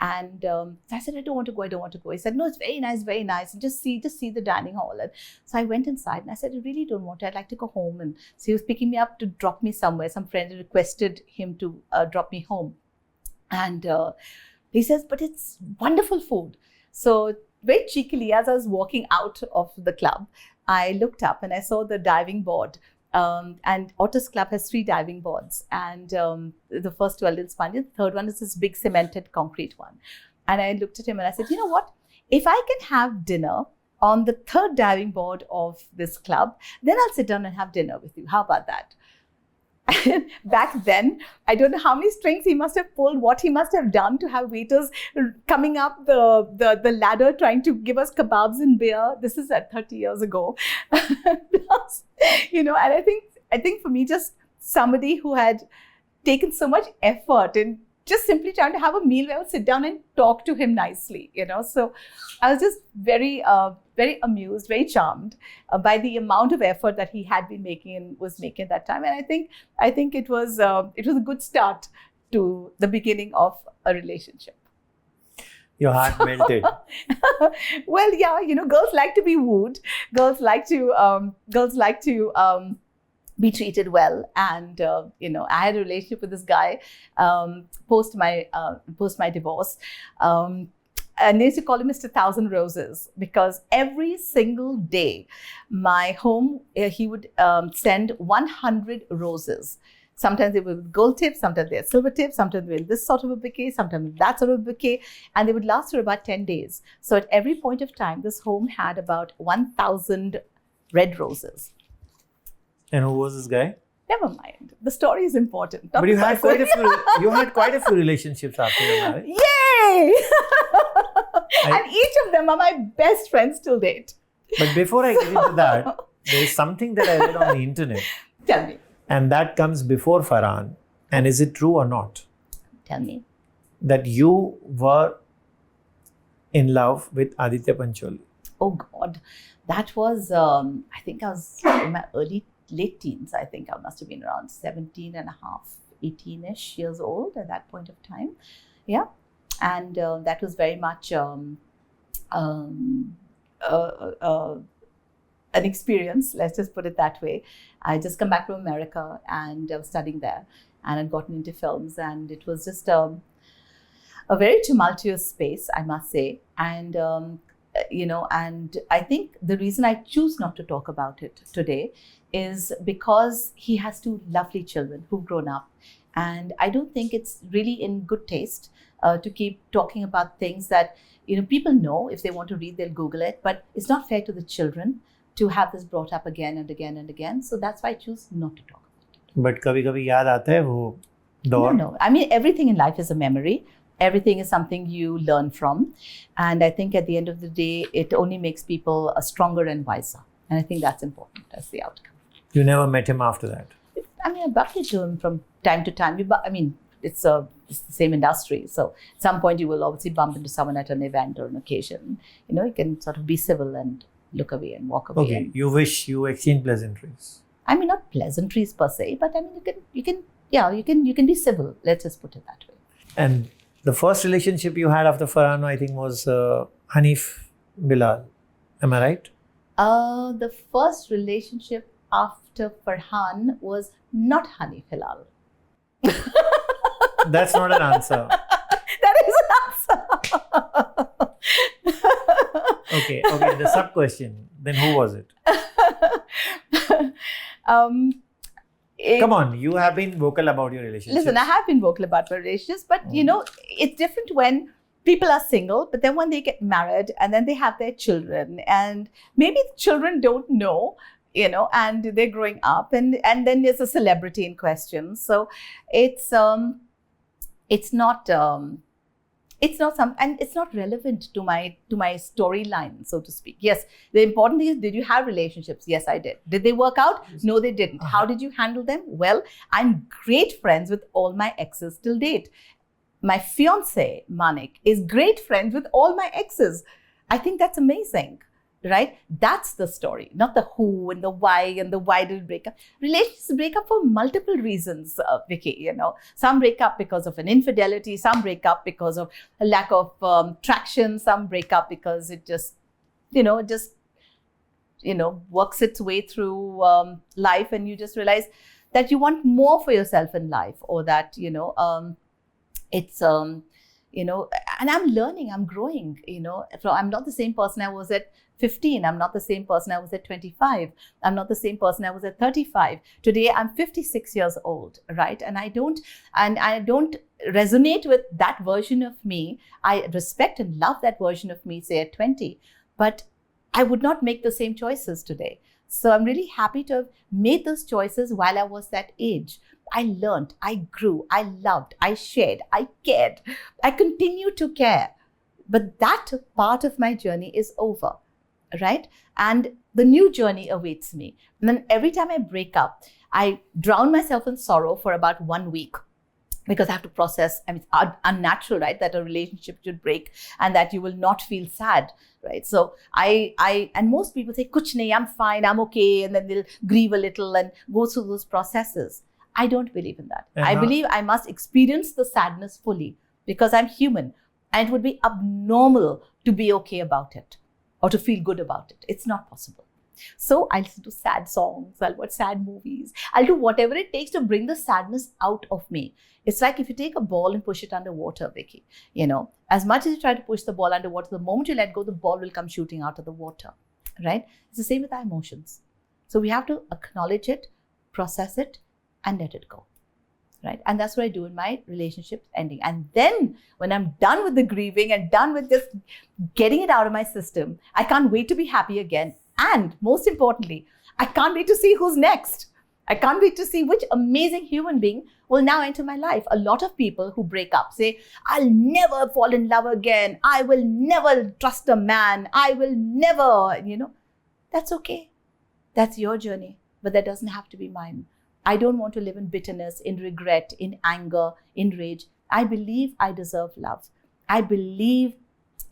And so I said, I don't want to go. He said, no, it's very nice. And just see the dining hall. And so I went inside and I said, I really don't want to. I'd like to go home. And so he was picking me up to drop me somewhere. Some friend requested him to drop me home. And he says, but it's wonderful food. So very cheekily, as I was walking out of the club, I looked up and I saw the diving board. And Otters Club has 3 diving boards, and the first 2 are little spongy. The third one is this big cemented concrete one. And I looked at him and I said, you know what? If I can have dinner on the 3rd diving board of this club, then I'll sit down and have dinner with you. How about that? Back then, I don't know how many strings he must have pulled, what he must have done to have waiters coming up the ladder trying to give us kebabs and beer. This is at 30 years ago. Plus, and I think for me, just somebody who had taken so much effort in just simply trying to have a meal where I would sit down and talk to him nicely, So I was just very, very amused, very charmed by the amount of effort that he had been making and was making at that time. And I think it was a good start to the beginning of a relationship. Your heart melted. Well, yeah, girls like to be wooed. Girls like to be treated well. And, I had a relationship with this guy post my divorce. And they used to call him Mr. 1,000 Roses, because every single day, my home, he would send 100 roses. Sometimes they were with gold tips, sometimes they had silver tips, sometimes they were in this sort of a bouquet, sometimes that sort of a bouquet, and they would last for about 10 days. So at every point of time, this home had about 1,000 red roses. And who was this guy? Never mind. The story is important. But you had quite a few relationships after your marriage. Yay! And each of them are my best friends till date. But before I get into that, there is something that I read on the internet. Tell me. And that comes before Farhan. And is it true or not? Tell me. That you were in love with Aditya Pancholi. Oh God. That was, I think I was in my late teens. I think I must have been around 17 and a half, 18-ish years old at that point of time. Yeah. And that was very much an experience, let's just put it that way. I just come back from America and I was studying there and I'd gotten into films, and it was just a very tumultuous space, I must say. And, and I think the reason I choose not to talk about it today is because he has 2 lovely children who've grown up. And I don't think it's really in good taste to keep talking about things that, people know. If they want to read, they'll Google it. But it's not fair to the children to have this brought up again and again and again. So that's why I choose not to talk about it. But kabhi-kabhi yaad aata hai wo daur? No. I mean, everything in life is a memory. Everything is something you learn from. And I think at the end of the day, it only makes people stronger and wiser. And I think that's important as the outcome. You never met him after that? I mean, I bumped into him from time to time. It's the same industry. So at some point you will obviously bump into someone at an event or an occasion. You can sort of be civil and look away and walk away. Okay, you wish you exchange pleasantries. I mean, not pleasantries per se, but I mean, you can be civil. Let's just put it that way. And the first relationship you had after Farhan, I think, was Hanif Bilal. Am I right? The first relationship after Farhan was not Hanif Bilal. That's not an answer. That is an answer. Okay. The sub question. Then who was it? Come on, you have been vocal about your relationships. Listen, I have been vocal about my relationships, but it's different when people are single, but then when they get married and then they have their children, and maybe the children don't know, and they're growing up, and then there's a celebrity in question. So it's not it's not and it's not relevant to my storyline, so to speak. Yes, the important thing is, did you have relationships? Yes, I did. Did they work out? No, they didn't. How did you handle them? Well, I'm great friends with all my exes till date. My fiance, Manik, is great friends with all my exes. I think that's amazing, right? That's the story, not the who and the why did it break up. Relationships break up for multiple reasons, Vicky, you know. Some break up because of an infidelity, some break up because of a lack of traction, some break up because it just, works its way through life, and you just realize that you want more for yourself in life, or that, it's and I'm learning, I'm growing, so I'm not the same person I was at 15. I'm not the same person I was at 25. I'm not the same person I was at 35. Today I'm 56 years old, right? And I don't resonate with that version of me. I respect and love that version of me, say at 20, but I would not make the same choices today. So I'm really happy to have made those choices while I was that age. I learned, I grew, I loved, I shared, I cared. I continue to care. But that part of my journey is over, right? And the new journey awaits me. And then every time I break up, I drown myself in sorrow for about 1 week, because I have to process. I mean, it's unnatural, right? That a relationship should break and that you will not feel sad, right? So and most people say, kuch nahi, I'm fine, I'm okay. And then they'll grieve a little and go through those processes. I don't believe in that. I believe I must experience the sadness fully, because I'm human, and it would be abnormal to be okay about it or to feel good about it. It's not possible. So I'll listen to sad songs, I'll watch sad movies, I'll do whatever it takes to bring the sadness out of me. It's like if you take a ball and push it underwater, Vicky, as much as you try to push the ball underwater, the moment you let go, the ball will come shooting out of the water, right? It's the same with our emotions. So we have to acknowledge it, process it, and let it go, right? And that's what I do in my relationship ending. And then when I'm done with the grieving and done with just getting it out of my system, I can't wait to be happy again. And most importantly, I can't wait to see who's next. I can't wait to see which amazing human being will now enter my life. A lot of people who break up say, I'll never fall in love again. I will never trust a man. I will never, that's okay. That's your journey, but that doesn't have to be mine. I don't want to live in bitterness, in regret, in anger, in rage. I believe I deserve love. I believe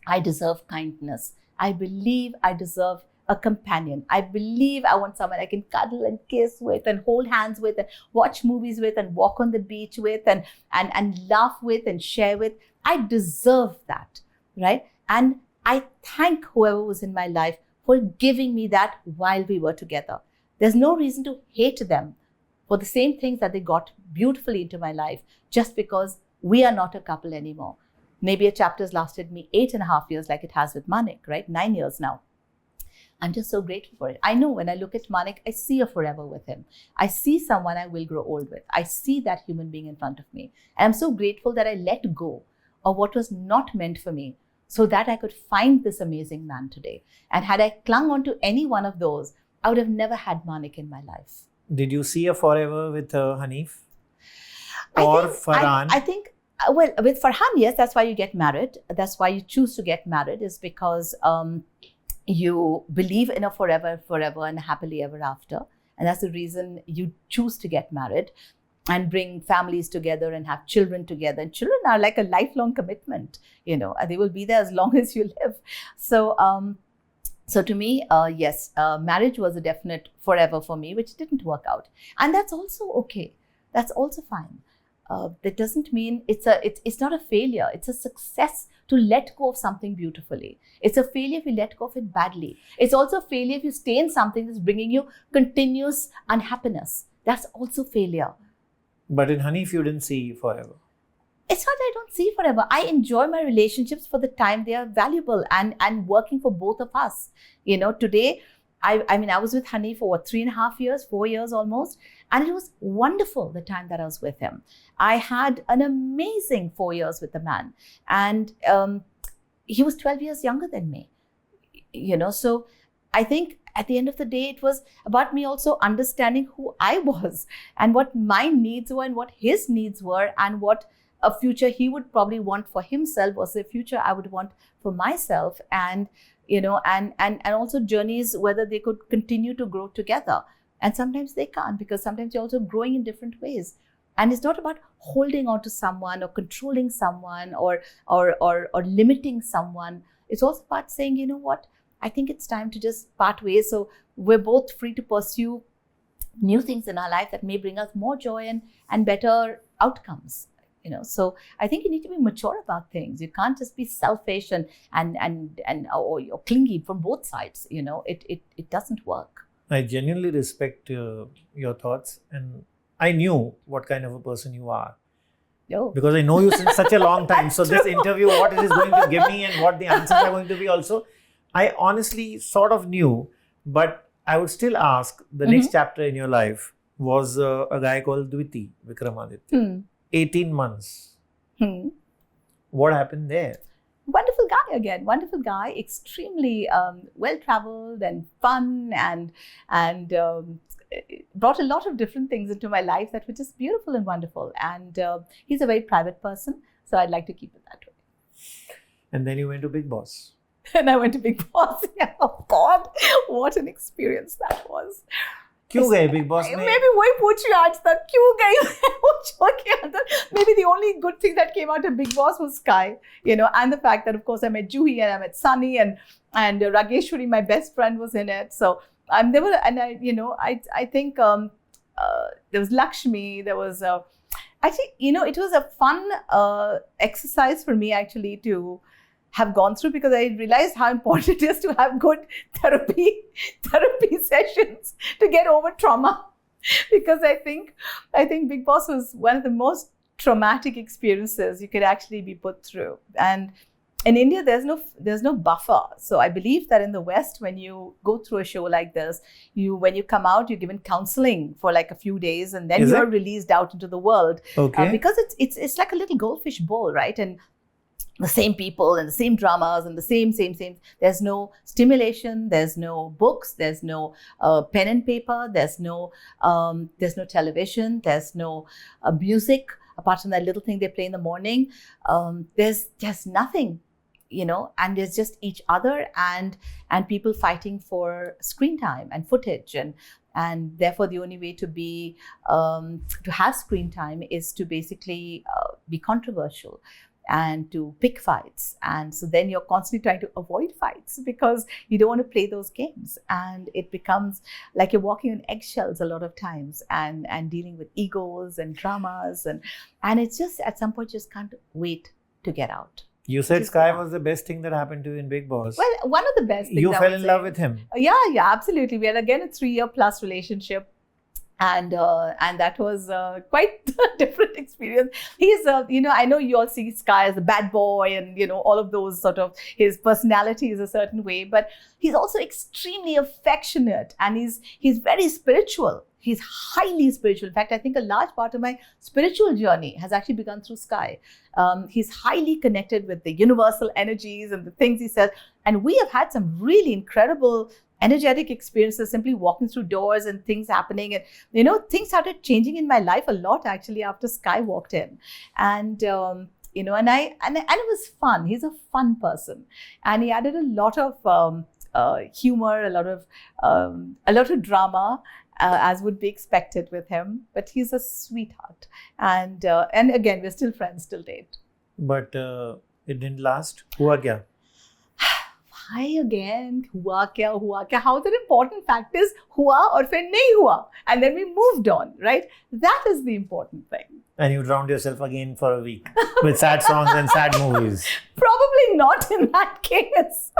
I deserve kindness. I believe I deserve a companion. I believe I want someone I can cuddle and kiss with and hold hands with and watch movies with and walk on the beach with and laugh with and share with. I deserve that, right? And I thank whoever was in my life for giving me that while we were together. There's no reason to hate them for the same things that they got beautifully into my life, just because we are not a couple anymore. Maybe a chapter's lasted me 8.5 years, like it has with Manik, right? 9 years now. I'm just so grateful for it. I know when I look at Manik, I see a forever with him. I see someone I will grow old with. I see that human being in front of me. And I'm so grateful that I let go of what was not meant for me, so that I could find this amazing man today. And had I clung on to any one of those, I would have never had Manik in my life. Did you see a forever with Hanif or Farhan? I think, well, with Farhan, yes, that's why you get married. That's why you choose to get married, is because you believe in a forever and happily ever after. And that's the reason you choose to get married and bring families together and have children together. And children are like a lifelong commitment, they will be there as long as you live. So to me, yes, marriage was a definite forever for me, which didn't work out. And that's also okay. That's also fine. That doesn't mean it's not a failure. It's a success to let go of something beautifully. It's a failure if you let go of it badly. It's also a failure if you stay in something that's bringing you continuous unhappiness. That's also failure. But in Hanif, you didn't see forever. It's not that I don't see forever. I enjoy my relationships for the time they are valuable and working for both of us. Today, I was with Hanif for 3.5 years, 4 years almost. And it was wonderful the time that I was with him. I had an amazing 4 years with the man. And he was 12 years younger than me. So I think at the end of the day, it was about me also understanding who I was and what my needs were and what his needs were and what a future he would probably want for himself was a future I would want for myself. And and also journeys whether they could continue to grow together. And sometimes they can't, because sometimes you're also growing in different ways. And it's not about holding on to someone or controlling someone or limiting someone. It's also about saying, you know what, I think it's time to just part ways. So we're both free to pursue new things in our life that may bring us more joy and better outcomes. So I think you need to be mature about things. You can't just be selfish and or clingy from both sides. It doesn't work. I genuinely respect your thoughts, and I knew what kind of a person you are. Oh. Because I know you since such a long time. So this interview, what it is going to give me and what the answers are going to be also, I honestly sort of knew, but I would still ask, the next chapter in your life was a guy called Dwiti Vikramaditya. 18 months. What happened there? Wonderful guy again. Wonderful guy. Extremely well-traveled and fun and brought a lot of different things into my life that were just beautiful and wonderful. And he's a very private person, so I'd like to keep it that way. And then you went to Bigg Boss. And I went to Bigg Boss. Yeah, oh God, what an experience that was. क्यों गए Bigg Boss में? Maybe वही पूछ रही आज तक क्यों गई वो show के अंदर. Maybe the only good thing that came out of Bigg Boss was Sky, and the fact that of course I met Juhi and I met Sunny and Rageshwari, my best friend, was in it. So there were, and I think there was Lakshmi. There was actually it was a fun exercise for me actually to have gone through, because I realized how important it is to have good therapy sessions to get over trauma. Because I think Bigg Boss was one of the most traumatic experiences you could actually be put through. And in India, there's no buffer. So I believe that in the West, when you go through a show like this, when you come out, you're given counseling for like a few days, and then you're released out into the world. Okay. Because it's like a little goldfish bowl, right? And the same people and the same dramas and the same. There's no stimulation. There's no books. There's no pen and paper. There's no television. There's no music apart from that little thing they play in the morning. There's just nothing, and there's just each other and people fighting for screen time and footage, and therefore the only way to have screen time is to basically be controversial and to pick fights. And so then you're constantly trying to avoid fights because you don't want to play those games. And it becomes like you're walking on eggshells a lot of times and dealing with egos and dramas. And it's just, at some point, you just can't wait to get out. You said Sky was the best thing that happened to you in Bigg Boss. Well, one of the best things. You fell in love with him. Yeah, absolutely. We had, again, a 3-year plus relationship. And that was quite a different experience. He's, I know you all see Sky as a bad boy and, all of those sort of, his personality is a certain way, but he's also extremely affectionate and he's very spiritual. He's highly spiritual. In fact, I think a large part of my spiritual journey has actually begun through Sky. He's highly connected with the universal energies and the things he says. And we have had some really incredible energetic experiences, simply walking through doors and things happening. And, things started changing in my life a lot actually after Sky walked in. And, and it was fun. He's a fun person. And he added a lot of humor, a lot of drama, as would be expected with him. But he's a sweetheart. And again, we're still friends till date. But it didn't last. Hua kya? Why again? Hua kya? How the important fact is hua or फिर नहीं hua. And then we moved on, right? That is the important thing. And you drowned yourself again for a week with sad songs and sad movies. Probably not in that case.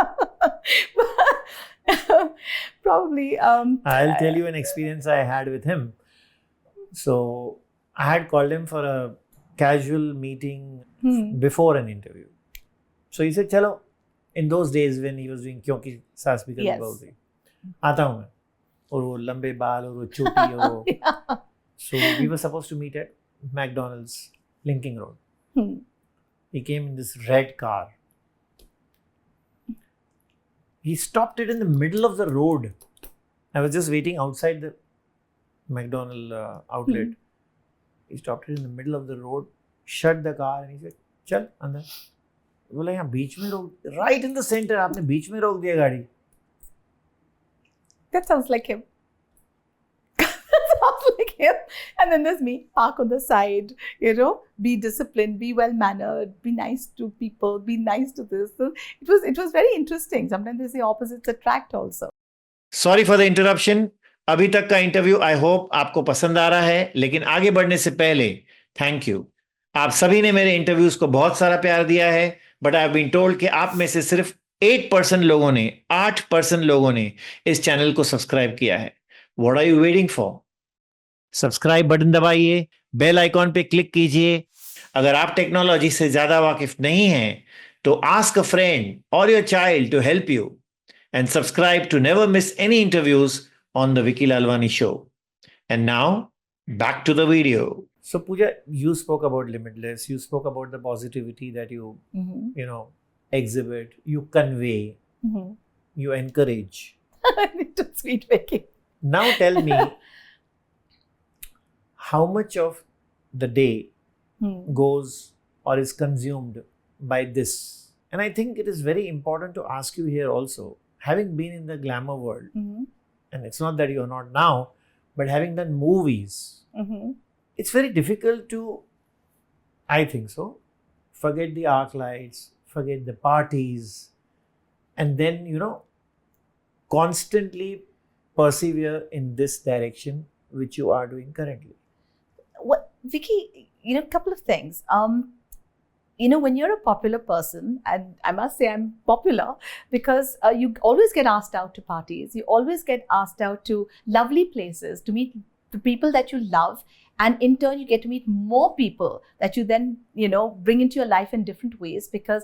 Probably. I'll tell you an experience I had with him. So I had called him for a casual meeting before an interview. So he said, chalo. In those days when he was doing Kyonki Saas Bhi Kabhi Bahu Thi, आता हूँ मैं और वो लंबे बाल और वो चोटी और वो. So we were supposed to meet at McDonald's, Linking Road. He came in this red car. He stopped it in the middle of the road. I was just waiting outside the McDonald's outlet. He stopped it in the middle of the road, shut the car and he said, चल अंदर. बोला यहाँ बीच में रोक, right in the center, आपने बीच में रोक दिया गाड़ी. That sounds like him. That sounds like him. And then there's me, park on the side, you know, be disciplined, be well-mannered, be nice to people, be nice to this. So it was very interesting. Sometimes they say opposites attract also. Sorry for the interruption. अभी तक का interview I hope आपको पसंद आ रहा है, लेकिन आगे बढ़ने से पहले थैंक यू. आप सभी ने मेरे इंटरव्यूज को बहुत सारा प्यार दिया है, but I have been told कि आप में से सिर्फ 8% लोगों ने 8% लोगों ने इस चैनल को सब्सक्राइब किया है. What are you waiting for? Subscribe button दबाइए, बेल आइकॉन पे क्लिक कीजिए. अगर आप टेक्नोलॉजी से ज्यादा वाकिफ नहीं हैं तो आस्क अ फ्रेंड और your child to help you and subscribe to never miss any interviews on the Vickey Lalwani show. And now, back to the video. So Pooja, you spoke about Limitless. You spoke about the positivity that you, you know, exhibit, you convey, you encourage. It's sweet, Vickey. Now tell me, how much of the day goes or is consumed by this? And I think it is very important to ask you here also, having been in the glamour world, and it's not that you're not now, but having done movies, it's very difficult to, I think so, forget the arc lights, forget the parties, and then, you know, constantly persevere in this direction which you are doing currently. What, Vickey, you know, a couple of things. You know, when you're a popular person, and I must say I'm popular because you always get asked out to parties, you always get asked out to lovely places to meet the people that you love, and in turn you get to meet more people that you then, you know, bring into your life in different ways because,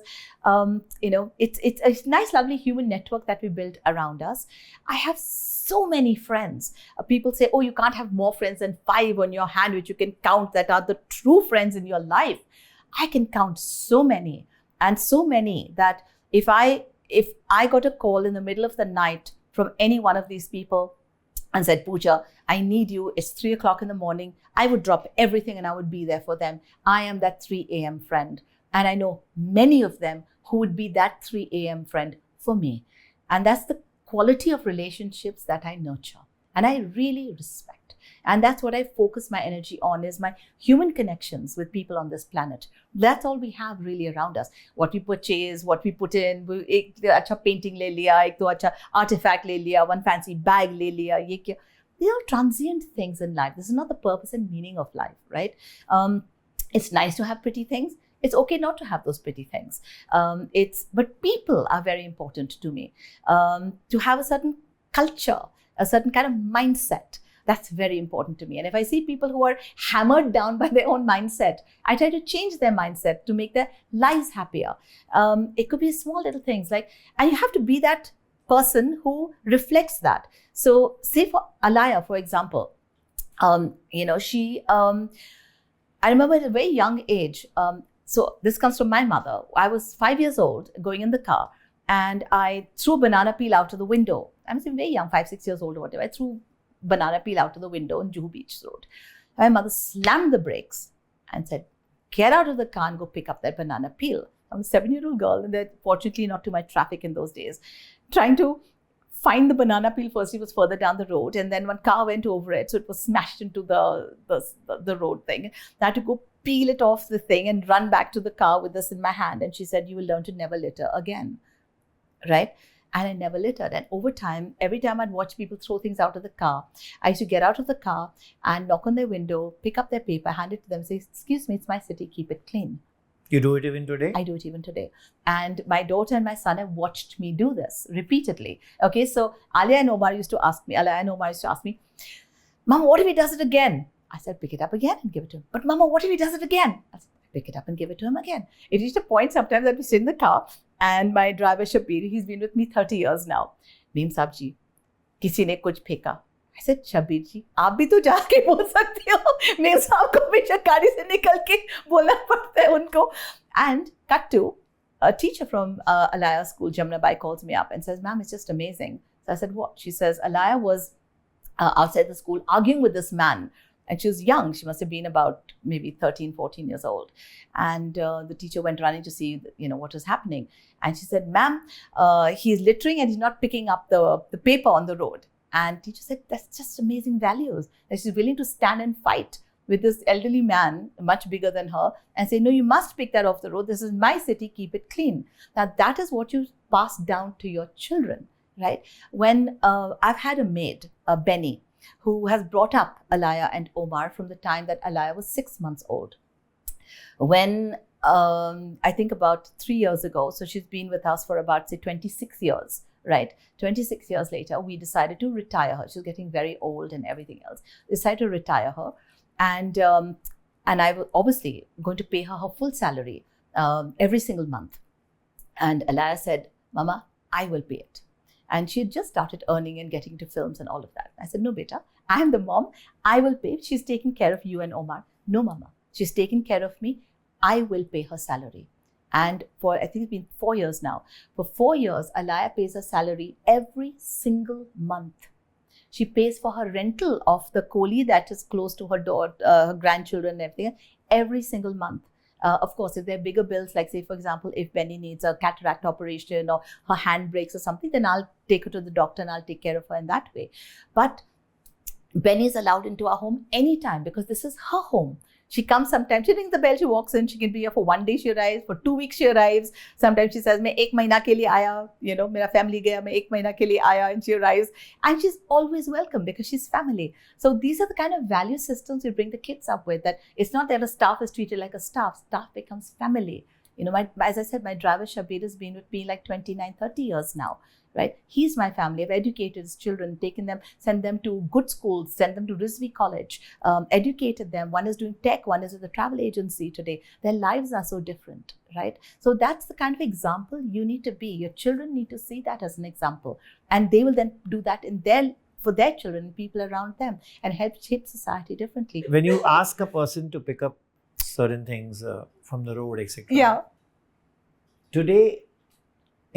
you know, it's a nice, lovely human network that we built around us. I have so many friends. People say, oh, you can't have more friends than 5 on your hand, which you can count that are the true friends in your life. I can count so many, and so many that if I got a call in the middle of the night from any one of these people and said, Pooja, I need you, it's 3 o'clock in the morning, I would drop everything and I would be there for them. I am that 3 a.m. friend. And I know many of them who would be that 3 a.m. friend for me. And that's the quality of relationships that I nurture. And I really respect. And that's what I focus my energy on, is my human connections with people on this planet. That's all we have really around us. What we purchase, what we put in, ek acha painting le liya, ek to acha artifact le liya, one fancy bag le liya, ye kya. They are transient things in life. This is not the purpose and meaning of life, right? It's nice to have pretty things. It's okay not to have those pretty things. But people are very important to me. To have a certain culture, a certain kind of mindset, that's very important to me. And if I see people who are hammered down by their own mindset, I try to change their mindset to make their lives happier. It could be small little things like, and you have to be that person who reflects that. So say for Alaya, for example, you know, she, I remember at a very young age, so this comes from my mother. I was 5 years old going in the car and I threw a banana peel out of the window. I was very young, 5, 6 years old or whatever. I threw banana peel out of the window on Juhu Beach Road. My mother slammed the brakes and said, get out of the car and go pick up that banana peel. I'm a 7-year-old girl, and there fortunately not too much traffic in those days. Trying to find the banana peel first, it was further down the road, and then one car went over it, so it was smashed into the road thing. I had to go peel it off the thing and run back to the car with this in my hand. And she said, you will learn to never litter again, right? And I never littered. And over time, every time I'd watch people throw things out of the car, I used to get out of the car and knock on their window, pick up their paper, hand it to them, say, excuse me, it's my city, keep it clean. You do it even today? I do it even today. And my daughter and my son have watched me do this repeatedly. Okay, so Alaya and Omar used to ask me, Mama, what if he does it again? I said, pick it up again and give it to him. But Mama, what if he does it again? I said, pick it up and give it to him again. It reached a point sometimes that we sit in the car and my driver Shabir, he's been with me 30 years now. Neem Saab ji, kisi ne kuch pheka. I said, Shabir ji, aap bhi to jaake bol sakte ho. Neem Saab ko bhi gaadi se nikal ke bolna padta hai unko. And cut to a teacher from Alaya school, Jamna Bai, calls me up and says, ma'am, it's just amazing. So I said, what? She says, Alaya was outside the school arguing with this man And she was young. She must have been about maybe 13, 14 years old. And the teacher went running to see, what was happening. And she said, "Ma'am, he's littering and he's not picking up the paper on the road." And teacher said, "That's just amazing values. That she's willing to stand and fight with this elderly man, much bigger than her, and say, 'No, you must pick that off the road. This is my city. Keep it clean.'" Now, that is what you pass down to your children, right? When I've had a maid, Benny, who has brought up Alaya and Omar from the time that Alaya was 6 months old. When I think about 3 years ago, so she's been with us for about, say, 26 years, right? 26 years later, we decided to retire her. She's getting very old and everything else. Decided to retire her. And I was obviously going to pay her full salary every single month. And Alaya said, "Mama, I will pay it." And she had just started earning and getting into films and all of that. I said, "No, beta, I am the mom. I will pay. She's taking care of you and Omar." "No, Mama, she's taking care of me. I will pay her salary." And for, I think it's been 4 years now. For 4 years, Alaya pays her salary every single month. She pays for her rental of the Koli that is close to her door, her grandchildren and everything, every single month. Of course, if there are bigger bills, like say, for example, if Benny needs a cataract operation or her hand breaks or something, then I'll take her to the doctor and I'll take care of her in that way. But Benny is allowed into our home anytime because this is her home. She comes sometimes, she rings the bell, she walks in, she can be here for 1 day, she arrives, for 2 weeks she arrives. Sometimes she says, "मैं 1 महीना के लिए आया, मेरा family गया, मैं 1 महीना के लिए आया," and she arrives. And she's always welcome because she's family. So these are the kind of value systems we bring the kids up with, that it's not that a staff is treated like a staff becomes family. As I said, my driver Shabir has been with me like 29, 30 years now. Right? He's my family. I've educated his children, taken them, sent them to good schools, sent them to Rizvi College, educated them. One is doing tech, one is with a travel agency today. Their lives are so different, right? So that's the kind of example you need to be. Your children need to see that as an example. And they will then do that for their children, people around them, and help shape society differently. When you ask a person to pick up certain things from the road, etc. Yeah. Today,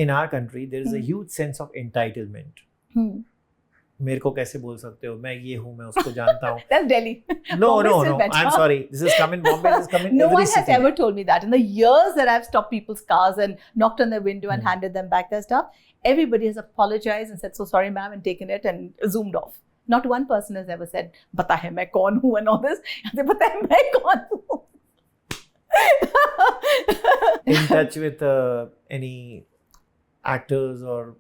in our country, there is a huge sense of entitlement. मेरे को कैसे बोल सकते हो? मैं ये हूँ, मैं उसको जानता हूँ. That's Delhi. No. I'm sorry. This is coming Bombay. This is coming. No one has ever told me that. In the years that I've stopped people's cars and knocked on their window and handed them back their stuff, everybody has apologized and said, "So sorry, ma'am," and taken it and zoomed off. Not one person has ever said, "Bata hai main kaun hu," and all this. Bata hai main kaun hu. In touch with any actors or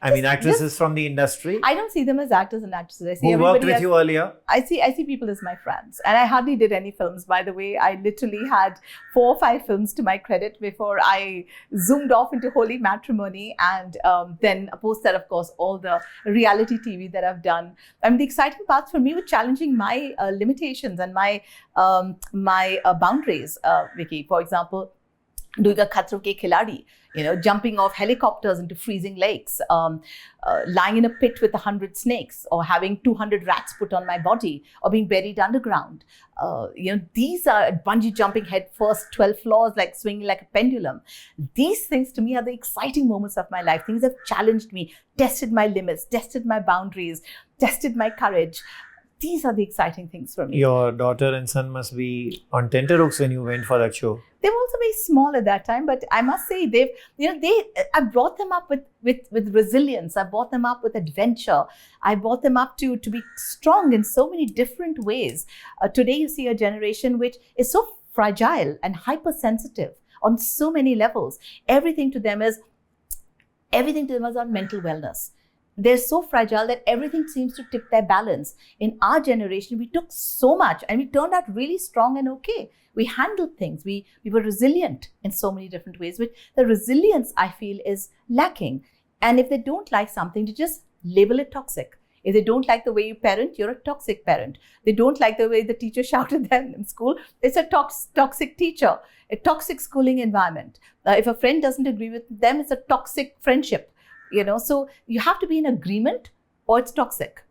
actresses from the industry? I don't see them as actors and actresses. I see who worked with you earlier? I see people as my friends, and I hardly did any films. By the way, I literally had 4 or 5 films to my credit before I zoomed off into holy matrimony, and then post that, of course, all the reality TV that I've done. The exciting parts for me were challenging my limitations and my boundaries. Vicky, for example, doing a Khatro Ke Khiladi, jumping off helicopters into freezing lakes, lying in a pit with 100 snakes, or having 200 rats put on my body, or being buried underground. These are bungee jumping head first, 12 floors, like swinging like a pendulum. These things to me are the exciting moments of my life. Things have challenged me, tested my limits, tested my boundaries, tested my courage. These are the exciting things for me. Your daughter and son must be on tenterhooks when you went for that show. They were also very small at that time, but I must say I brought them up with resilience. I brought them up with adventure. I brought them up to be strong in so many different ways. Today you see a generation which is so fragile and hypersensitive on so many levels. Everything to them is on mental wellness. They're so fragile that everything seems to tip their balance. In our generation, we took so much and we turned out really strong and okay. We handled things. We were resilient in so many different ways, which the resilience, I feel, is lacking. And if they don't like something, to just label it toxic. If they don't like the way you parent, you're a toxic parent. They don't like the way the teacher shouted at them in school, it's a toxic teacher, a toxic schooling environment. If a friend doesn't agree with them, it's a toxic friendship. So you have to be in agreement or it's toxic.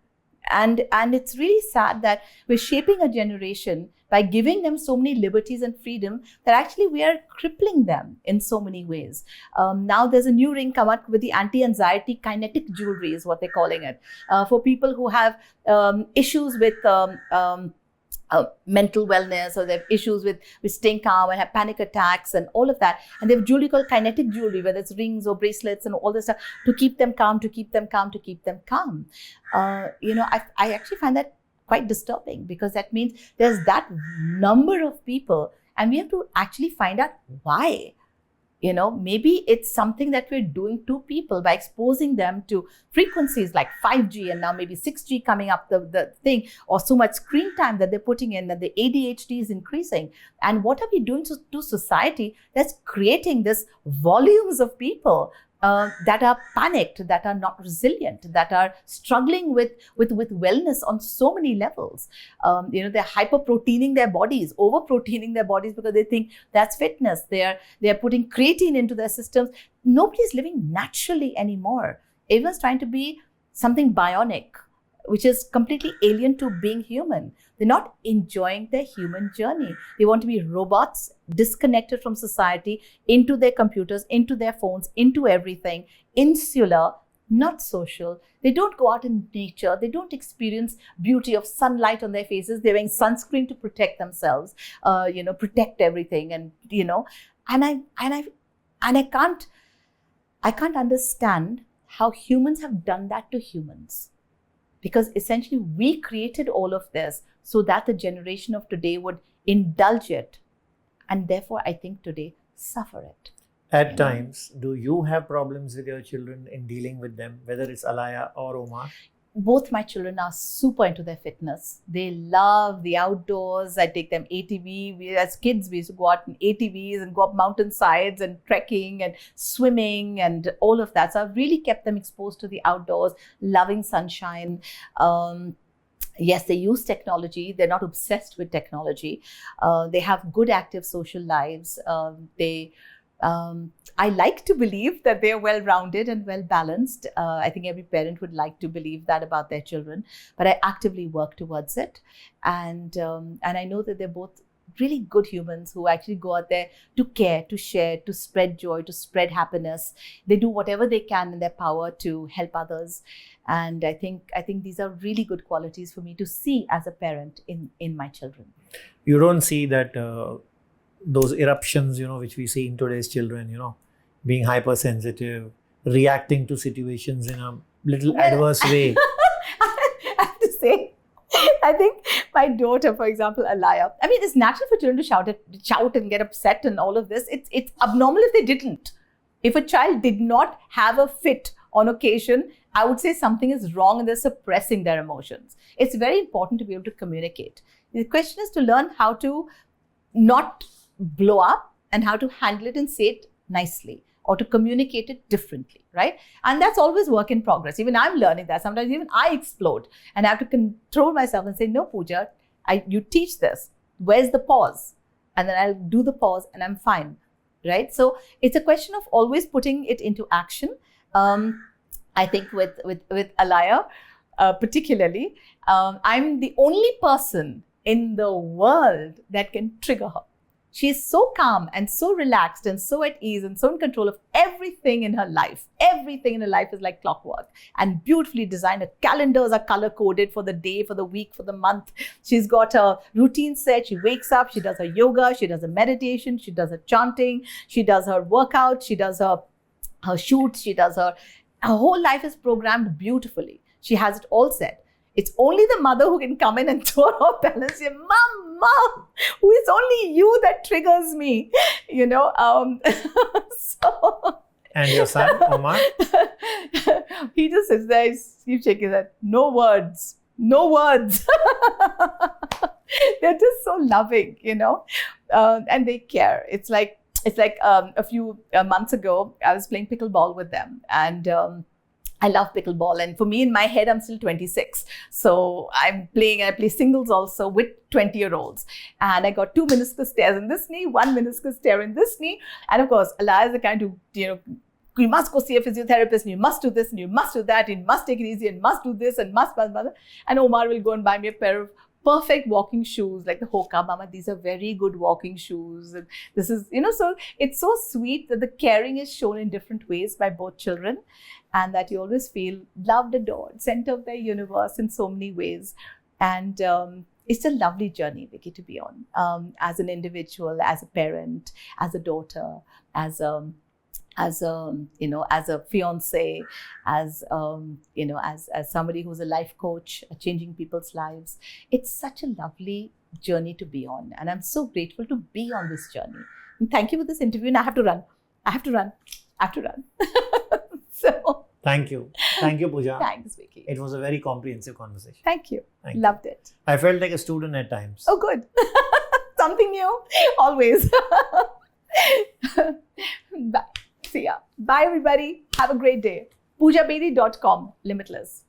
And it's really sad that we're shaping a generation by giving them so many liberties and freedom that actually we are crippling them in so many ways. Now there's a new ring come up with the anti-anxiety kinetic jewelry is what they're calling it. For people who have issues with mental wellness, or they have issues with staying calm and have panic attacks and all of that. And they have jewelry called kinetic jewelry, whether it's rings or bracelets and all this stuff to keep them calm, to keep them calm, to keep them calm. I actually find that quite disturbing, because that means there's that number of people and we have to actually find out why. Maybe it's something that we're doing to people by exposing them to frequencies like 5G and now maybe 6G coming up the thing, or so much screen time that they're putting in that the ADHD is increasing. And what are we doing to society that's creating this volumes of people that are panicked, that are not resilient, that are struggling with wellness on so many levels. They're hyperproteining their bodies, overproteining their bodies because they think that's fitness. They're putting creatine into their systems. Nobody's living naturally anymore. Everyone's trying to be something bionic, which is completely alien to being human. They're not enjoying their human journey. They want to be robots, disconnected from society, into their computers, into their phones, into everything, insular, not social. They don't go out in nature. They don't experience beauty of sunlight on their faces. They're wearing sunscreen to protect themselves, protect everything. And I can't understand how humans have done that to humans. Because essentially we created all of this so that the generation of today would indulge it. And therefore, I think today suffer it. At times, do you have problems with your children in dealing with them, whether it's Alaya or Omar? Both my children are super into their fitness. They love the outdoors. I take them ATV. As kids, we used to go out in ATVs and go up mountainsides and trekking and swimming and all of that. So I've really kept them exposed to the outdoors, loving sunshine. Yes, they use technology. They're not obsessed with technology. They have good, active social lives. I like to believe that they're well-rounded and well-balanced. I think every parent would like to believe that about their children, but I actively work towards it. And I know that they're both really good humans who actually go out there to care, to share, to spread joy, to spread happiness. They do whatever they can in their power to help others. And I think these are really good qualities for me to see as a parent in my children. You don't see that those eruptions, which we see in today's children, being hypersensitive, reacting to situations in a little adverse way. I have to say, I think my daughter, for example, Alaya, it's natural for children to shout and get upset and all of this. It's abnormal if they didn't. If a child did not have a fit on occasion, I would say something is wrong and they're suppressing their emotions. It's very important to be able to communicate. The question is to learn how to not blow up and how to handle it and say it nicely or to communicate it differently, right? And that's always work in progress. Even I'm learning that. Sometimes even I explode and I have to control myself and say, no, Pooja, you teach this. Where's the pause? And then I'll do the pause and I'm fine, right? So it's a question of always putting it into action. I think with Alaya particularly, I'm the only person in the world that can trigger her. She's so calm and so relaxed and so at ease and so in control of everything in her life. Everything in her life is like clockwork and beautifully designed. Her calendars are color-coded for the day, for the week, for the month. She's got her routine set. She wakes up, she does her yoga, she does her meditation, she does her chanting, she does her workout, she does her shoots, her whole life is programmed beautifully. She has it all set. It's only the mother who can come in and throw her off balance. Say, Mom, who is only you that triggers me, So, and your son, Omar? He just sits there, he's shaking his head. No words. They're just so loving, and they care. It's like a few months ago, I was playing pickleball with them, and I love pickleball. And for me, in my head, I'm still 26. So I play singles also with 20-year-olds. And I got 2 meniscus tears in this knee, 1 meniscus tear in this knee. And of course, Alaya is the kind who, you must go see a physiotherapist, and you must do this, and you must do that, and you must take it easy, and must do this, and must. And Omar will go and buy me a pair of perfect walking shoes, like the Hoka. Mama, these are very good walking shoes. And this is, so it's so sweet that the caring is shown in different ways by both children, and that you always feel loved, adored, center of their universe in so many ways. And it's a lovely journey, Vicky, to be on. As an individual, as a parent, as a daughter, as a fiance, as somebody who's a life coach, changing people's lives. It's such a lovely journey to be on, and I'm so grateful to be on this journey. And thank you for this interview. And I have to run. So Thank you, Pooja. thanks, Vicky. It was a very comprehensive conversation. Thank you. Thank you. Loved it. I felt like a student at times. Oh, good. Something new, always. Bye. See ya. Bye, everybody. Have a great day. PoojaBedi.com. Limitless.